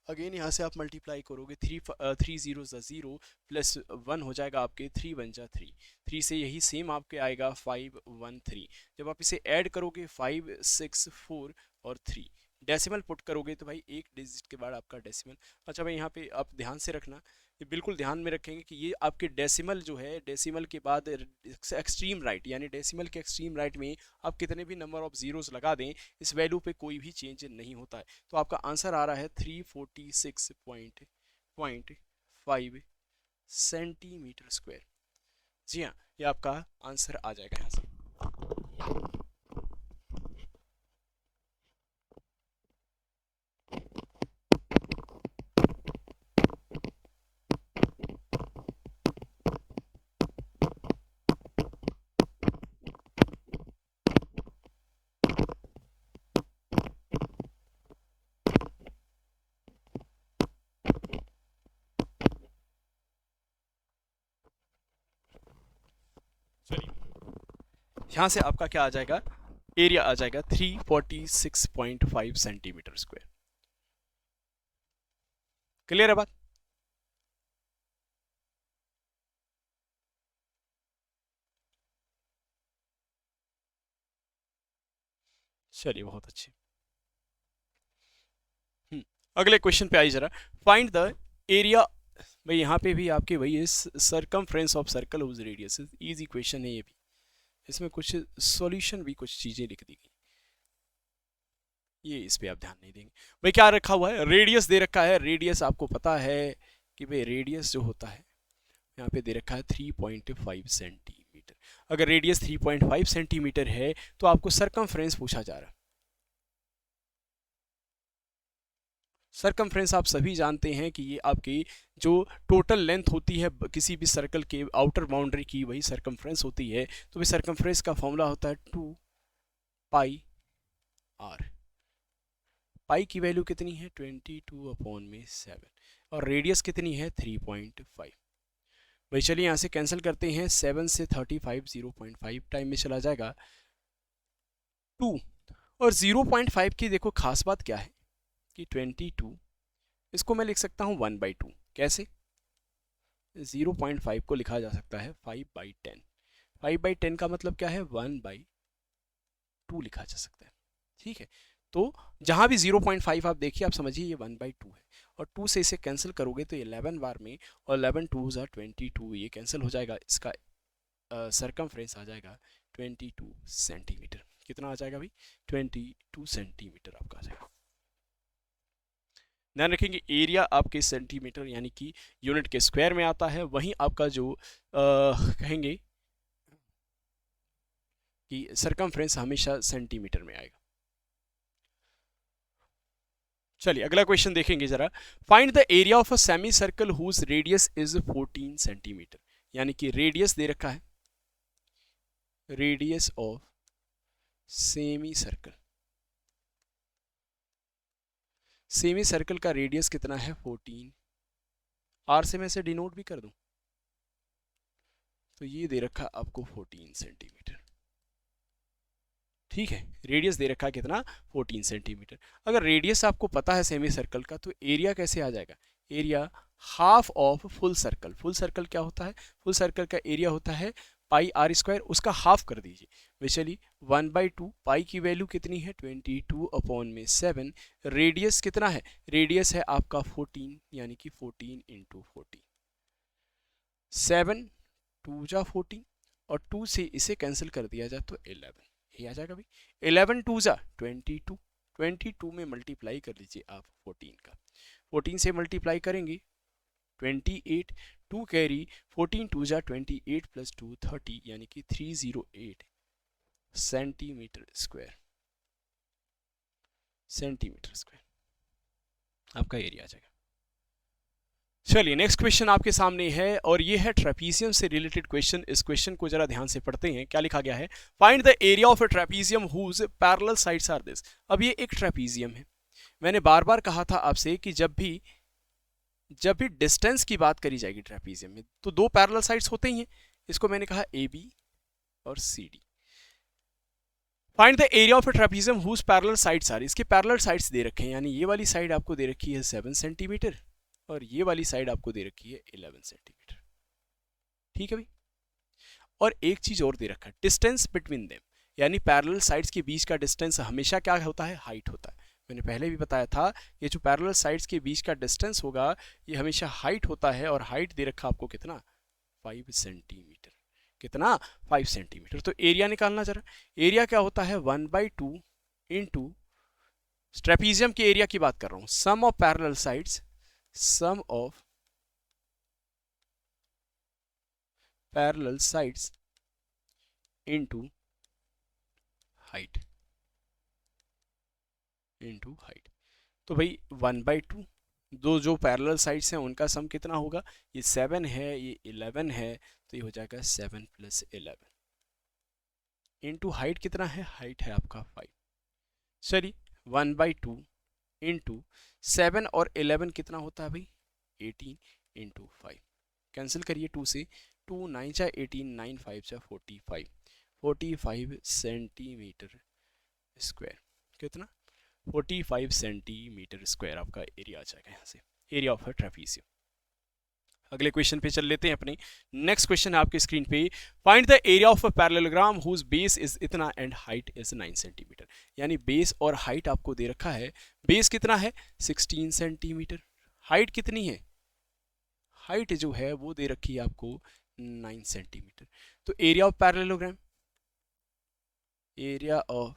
अगेन यहाँ से आप मल्टीप्लाई करोगे, 3 0 ज़ा 0 प्लस 1 हो जाएगा आपके 3 1 जा 3, 3 से यही सेम आपके आएगा 5 1 3। जब आप इसे ऐड करोगे 5 6 4 और 3, डेसिमल पुट करोगे तो भाई एक डिजिट के बाद आपका डेसिमल। अच्छा भाई यहाँ पे आप ध्यान से रखना, ये बिल्कुल ध्यान में रखेंगे कि ये आपके डेसिमल जो है, डेसिमल के बाद एक्सट्रीम राइट, यानी डेसिमल के एक्सट्रीम राइट में आप कितने भी नंबर ऑफ जीरोस लगा दें, इस वैल्यू पे कोई भी चेंज नहीं होता है। तो आपका आंसर आ रहा है 346.5 सेंटीमीटर स्क्वायर। जी हाँ, ये आपका आंसर आ जाएगा यहाँ से। यहाँ से आपका क्या आ जाएगा, एरिया आ जाएगा 346.5 सेंटीमीटर स्क्वायर। क्लियर है बात? चलिए बहुत अच्छी। अगले क्वेश्चन पे आई जरा, फाइंड द एरिया। भाई यहाँ पे भी आपके वही circumference of circle whose radius, easy question है ये भी, इसमें कुछ सॉल्यूशन भी कुछ चीजें लिख दी गई, ये इस पे आप ध्यान नहीं देंगे। भाई क्या रखा हुआ है, रेडियस दे रखा है। रेडियस आपको पता है कि भाई रेडियस जो होता है यहाँ पे दे रखा है 3.5 सेंटीमीटर। अगर रेडियस 3.5 सेंटीमीटर है तो आपको सरकमफ्रेंस पूछा जा रहा है। सरकमफ्रेंस आप सभी जानते हैं कि ये आपकी जो टोटल लेंथ होती है किसी भी सर्कल के आउटर बाउंड्री की, वही सरकमफ्रेंस होती है। तो भाई सरकमफ्रेंस का फॉर्मूला होता है 2 पाई आर। पाई की वैल्यू कितनी है 22/7 और रेडियस कितनी है 3.5। भाई चलिए यहाँ से कैंसिल करते हैं, 7 से 35 0.5 टाइम में चला जाएगा 2। और 0.5 की देखो खास बात क्या है कि 22, इसको मैं लिख सकता हूँ 1/2। कैसे? 0.5 को लिखा जा सकता है 5/10। 5/10 का मतलब क्या है 1/2 लिखा जा सकता है। ठीक है, तो जहां भी 0.5 आप देखिए, आप समझिए ये 1/2 है, और 2 से इसे कैंसिल करोगे तो 11 बार में, और 11 2 22, ये कैंसिल हो जाएगा। इसका सरकमफ्रेंस आ जाएगा 22 सेंटीमीटर। कितना आ जाएगा भाई 22 सेंटीमीटर आपका आ जाएगा। ध्यान रखेंगे एरिया आपके सेंटीमीटर यानी कि यूनिट के स्क्वायर में आता है, वहीं आपका जो कहेंगे कि सरकमफ्रेंस हमेशा सेंटीमीटर में आएगा। चलिए अगला क्वेश्चन देखेंगे जरा, find the area of a semi circle whose radius is 14 centimetre. यानी कि रेडियस दे रखा है, radius of semi circle, semi circle का रेडियस कितना है 14। आर से मैं इसे डिनोट भी कर दूं तो ये दे रखा आपको 14 सेंटीमीटर। ठीक है, रेडियस दे रखा है कितना 14 सेंटीमीटर। अगर रेडियस आपको पता है सेमी सर्कल का तो एरिया कैसे आ जाएगा, area half of full circle. Full circle क्या होता है, फुल सर्कल का एरिया होता है पाई आर स्क्वायर, उसका हाफ कर दीजिए। बेसिकली 1/2, पाई की वैल्यू कितनी है 22/7। रेडियस कितना है, रेडियस है आपका 14 यानी कि 14 × 14, 7 2 जा 14 और 2 से इसे कैंसिल कर दिया जाए तो 11, ये आ जाएगा भाई 11 2 जा 22, 22 में मल्टीप्लाई कर लीजिए आप 14 का, 14 से मल्टीप्लाई करेंगे 28, 2 कैरी, 14 2 जा 28 + 2 30 यानी कि 308 सेंटीमीटर स्क्वायर, सेंटीमीटर स्क्वायर आपका एरिया आ जाएगा। चलिए नेक्स्ट क्वेश्चन आपके सामने है और ये है ट्रेपीजियम से रिलेटेड क्वेश्चन। इस क्वेश्चन को जरा ध्यान से पढ़ते हैं, क्या लिखा गया है, find the area of a trapezium whose parallel sides are this. अब ये एक ट्रेपीजियम है, मैंने बार बार कहा था आपसे कि जब भी डिस्टेंस की बात करी जाएगी ट्रेपीजियम में तो दो पैरेलल साइड्स होते ही हैं। इसको मैंने कहा ए बी और C D. Find the area of a trapezium whose parallel sides are, इसके पैरेलल साइड्स दे रखे हैं, यानी ये वाली साइड आपको दे रखी है 7 सेंटीमीटर और ये वाली साइड आपको दे रखी है 11 सेंटीमीटर। ठीक है भाई, और एक चीज और दे रखा है डिस्टेंस बिटवीन देम, यानी पैरेलल साइड्स के बीच का डिस्टेंस हमेशा क्या होता है, हाइट होता है। मैंने पहले भी बताया था ये जो पैरेलल साइड्स के बीच का डिस्टेंस होगा ये हमेशा हाइट होता है, और हाइट दे रखा आपको कितना 5 सेंटीमीटर। कितना 5 सेंटीमीटर। तो एरिया निकालना जरा, एरिया क्या होता है 1/2 इंटू, ट्रेपीजियम के एरिया की बात कर रहा हूं, sum of parallel sides, sum of parallel sides into height, into height. तो भाई 1/2, दो जो पैरेलल साइड्स हैं उनका सम कितना होगा, ये 7 है ये 11 है, तो ये हो जाएगा 7 + 11 इंटू हाइट कितना है, हाइट है आपका 5। चलिए 1/2 इंटू 7 और 11 कितना होता है भाई 18 × 5, कैंसिल करिए 2 से, 2 9 जा 18, 9 5 जा 45, 45 सेंटीमीटर स्क्वायर। कितना? 45 सेंटीमीटर स्क्वायर आपका एरिया आ जाएगा यहाँ से, एरिया ऑफ अ ट्रेपीजियम। अगले क्वेश्चन पे चल लेते हैं अपने। नेक्स्ट क्वेश्चन है आपके स्क्रीन पे, find the area of a parallelogram whose base is इतना एंड हाइट इज 9 सेंटीमीटर। यानी बेस और हाइट आपको दे रखा है। बेस कितना है? 16 सेंटीमीटर। हाइट कितनी है? हाइट जो है वो दे रखी है आपको 9 सेंटीमीटर। तो area of parallelogram, area of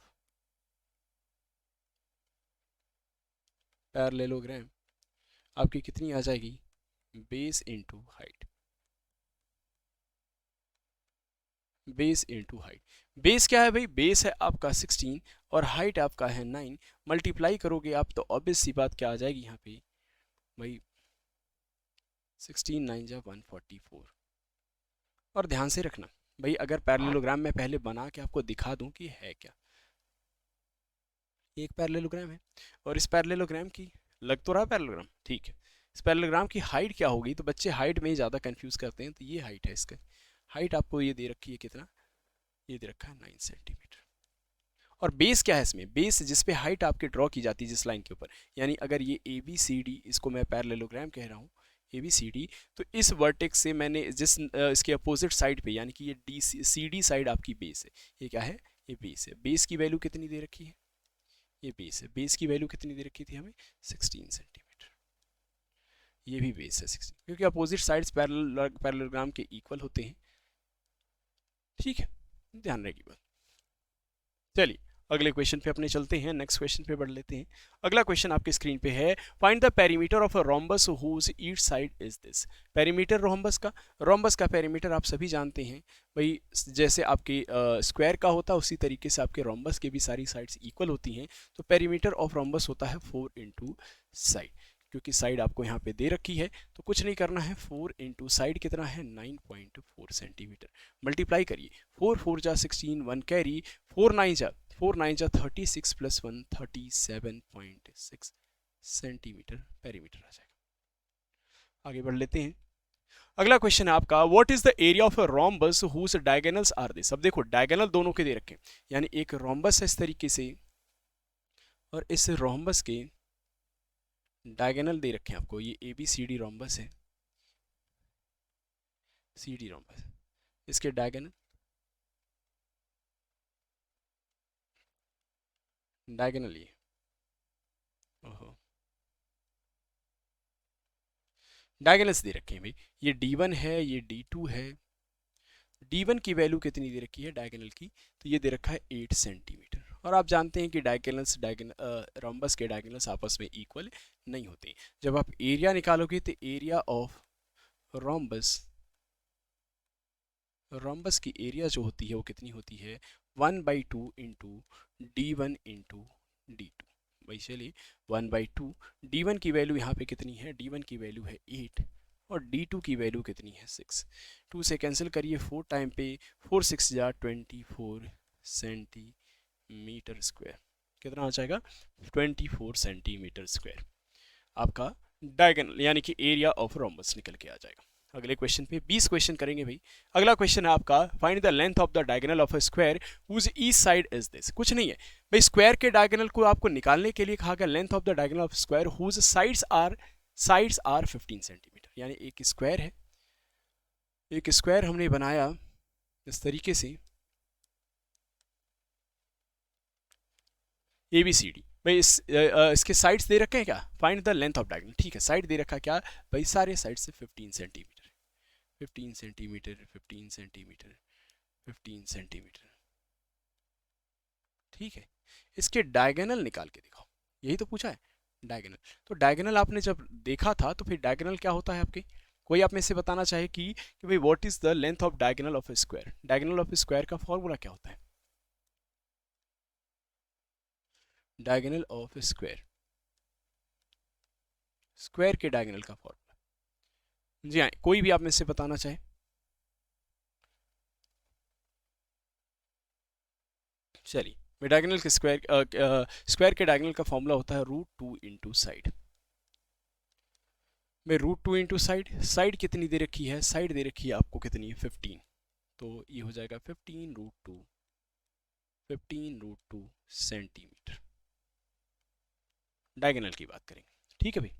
parallelogram आपकी कितनी आ जाएगी? Base into height, base into height. Base क्या है भाई? बेस है आपका 16 और हाइट आपका है 9। मल्टीप्लाई करोगे आप तो ऑब्वियस सी बात क्या आ जाएगी यहाँ पे भाई, 16 9 जा 144। और ध्यान से रखना भाई, अगर पैरेललोग्राम में पहले बना के आपको दिखा दूं कि है क्या, एक पैरेललोग्राम है और इस पैरेललोग्राम की, लग तो रहा पैरेललोग्राम, ठीक है। इस पैरेललोग्राम की हाइट क्या होगी? तो बच्चे हाइट में ही ज़्यादा कंफ्यूज करते हैं। तो ये हाइट है इसका, हाइट आपको ये दे रखी है कितना? ये दे रखा है 9 सेंटीमीटर। और बेस क्या है इसमें? बेस जिस पे हाइट आपकी ड्रॉ की जाती है जिस लाइन के ऊपर, यानी अगर ये ए बी सी डी, इसको मैं पैरेललोग्राम कह रहा हूँ ए बी सी डी, तो इस वर्टेक्स से मैंने जिस इसके अपोजिट साइड पे, यानी कि ये डी सी डी साइड आपकी बेस है। ये क्या है? ये बेस है। बेस की वैल्यू कितनी दे रखी है? ये बेस है। बेस की वैल्यू कितनी दे रखी थी हमें? 16 सेंटीमीटर। ये भी बेस है 16, क्योंकि अपोजिट साइड्स पैरेललोग्राम के इक्वल होते हैं। ठीक है, ध्यान रहेगी बात। चलिए अगले क्वेश्चन पे अपने चलते हैं, नेक्स्ट क्वेश्चन पे बढ़ लेते हैं। अगला क्वेश्चन आपके स्क्रीन पे है, find the perimeter of a rhombus whose each side is this. Perimeter rhombus का, रोम्बस का पेरीमीटर आप सभी जानते हैं भाई, जैसे आपके स्क्वायर का होता है उसी तरीके से आपके रोम्बस के भी सारी साइड्स इक्वल होती हैं। तो पेरीमीटर ऑफ रोम्बस होता है 4 इंटू साइड, क्योंकि साइड आपको यहाँ पे दे रखी है तो कुछ नहीं करना है, 4 इंटू साइड कितना है? 9.4 सेंटीमीटर। मल्टीप्लाई करिए, 4 4 जा 16, 1 कैरी, 4 9 जा 36 प्लस 1 37.6 सेंटीमीटर पेरीमीटर आ जाएगा। आगे बढ़ लेते हैं। अगला क्वेश्चन है आपका, what is the area of a rhombus whose diagonals are this. अब देखो डायगोनल दोनों के दे रखे हैं, यानी एक रोम्बस है इस तरीके से और इस रोम्बस के डायगोनल दे रखे हैं आपको। ये A B C D rhombus है, सी डी रोम्बस, इसके डायगोनल, डायगोनल ये, ओहो, डायगोनल्स दे रखे हैं भाई। ये D1 है, ये D2 है। D1 की वैल्यू कितनी दे रखी है डायगोनल की? तो ये दे रखा है 8 सेंटीमीटर। और आप जानते हैं कि डायगोनल्स रोम्बस के डायगोनल्स आपस में इक्वल नहीं होते। जब आप एरिया निकालोगे तो एरिया ऑफ रोम्बस, रोम्बस की एरिया जो होती है वो कितनी होती है? 1/2 इंटू D1 इंटू D2। भाई चलिए 1/2, D1 की वैल्यू यहाँ पे कितनी है? D1 की वैल्यू है 8 और D2 की वैल्यू कितनी है? 6। 2 से कैंसिल करिए, 4 टाइम पे 4 6 जा 24 सेंटीमीटर स्क्वायर। कितना आ जाएगा? 24 सेंटीमीटर स्क्वायर आपका डायगोनल, यानी कि एरिया ऑफ रोम्बस निकल के आ जाएगा। अगले क्वेश्चन पे 20 क्वेश्चन करेंगे भाई। अगला क्वेश्चन है आपका, find the length of the diagonal of a square whose each side is this. कुछ नहीं है भाई, स्क्वायर के डायगोनल को आपको निकालने के लिए कहा गया length of the diagonal of square whose sides are 15 centimetre. यानी एक स्क्वायर है, एक स्क्वायर हमने बनाया इस तरीके से ए बी सी डी। भाई इसके साइड्स दे रखे हैं क्या? Find the length of diagonal. ठीक है, साइड दे रखा क्या भाई? सारे साइड से 15 सेंटीमीटर, 15 सेंटीमीटर, 15 सेंटीमीटर, 15 सेंटीमीटर। ठीक है, इसके डायगोनल निकाल के दिखाओ, यही तो पूछा है डायगोनल। तो डायगोनल आपने जब देखा था तो फिर डायगोनल क्या होता है आपके? कोई आप में से बताना चाहे कि भाई what is the length of diagonal of A square. Diagonal of A square का फॉर्मूला क्या होता है? Diagonal of A square, square के डायगोनल का फॉर्मूला। जी हाँ, कोई भी आप में से बताना चाहे। चलिए, डायगोनल के स्क्वायर के डायगोनल का फॉर्मूला होता है √2 इंटू साइड। में √2 इंटू साइड, साइड कितनी दे रखी है? साइड दे रखी है आपको कितनी है? 15। तो ये हो जाएगा 15 √2 15√2 सेंटीमीटर। डायगोनल की बात करेंगे, ठीक है भाई।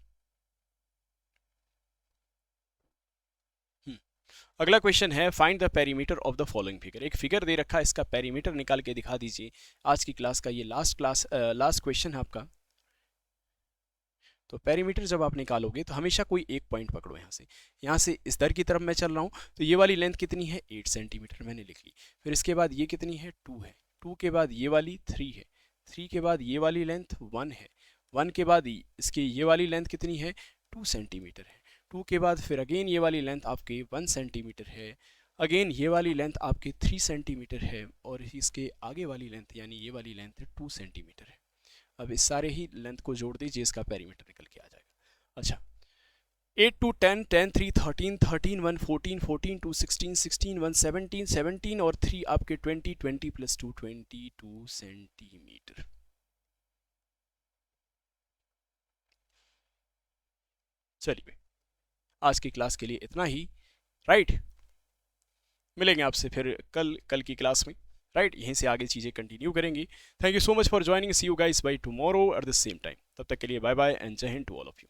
अगला क्वेश्चन है find the perimeter of the following figure. एक फिगर दे रखा है, इसका पेरीमीटर निकाल के दिखा दीजिए। आज की क्लास का ये लास्ट क्वेश्चन है आपका। तो पेरीमीटर जब आप निकालोगे तो हमेशा कोई एक पॉइंट पकड़ो। यहाँ से इस दर की तरफ मैं चल रहा हूँ, तो ये वाली लेंथ कितनी है 8 सेंटीमीटर मैंने लिख ली। फिर इसके बाद ये कितनी है 2 है, 2 के बाद ये वाली 3 है, 3 के बाद ये वाली लेंथ 1 है, 1 के बाद इसकी ये वाली लेंथ कितनी है 2 सेंटीमीटर है, 2 के बाद फिर अगेन ये वाली लेंथ आपके 1 सेंटीमीटर है, अगेन ये वाली लेंथ आपके 3 सेंटीमीटर है, और इसके आगे वाली लेंथ यानी ये वाली लेंथ 2 सेंटीमीटर है। अब इस सारे ही लेंथ को जोड़ दीजिए, इसका पेरीमीटर निकल के आ जाएगा। अच्छा, 8 2 10 10 3 13 13 1 14 14 2 16 16 1 17 17 और 3 आपके 20 20 प्लस 2 22 सेंटीमीटर। चलिए आज की क्लास के लिए इतना ही, राइट। मिलेंगे आपसे फिर कल की क्लास में, राइट। यहीं से आगे चीज़ें कंटिन्यू करेंगी। Thank you so much for joining, see you guys bye tomorrow at the same time. तब तक के लिए बाय बाय एंड जय हिंद टू ऑल ऑफ यू।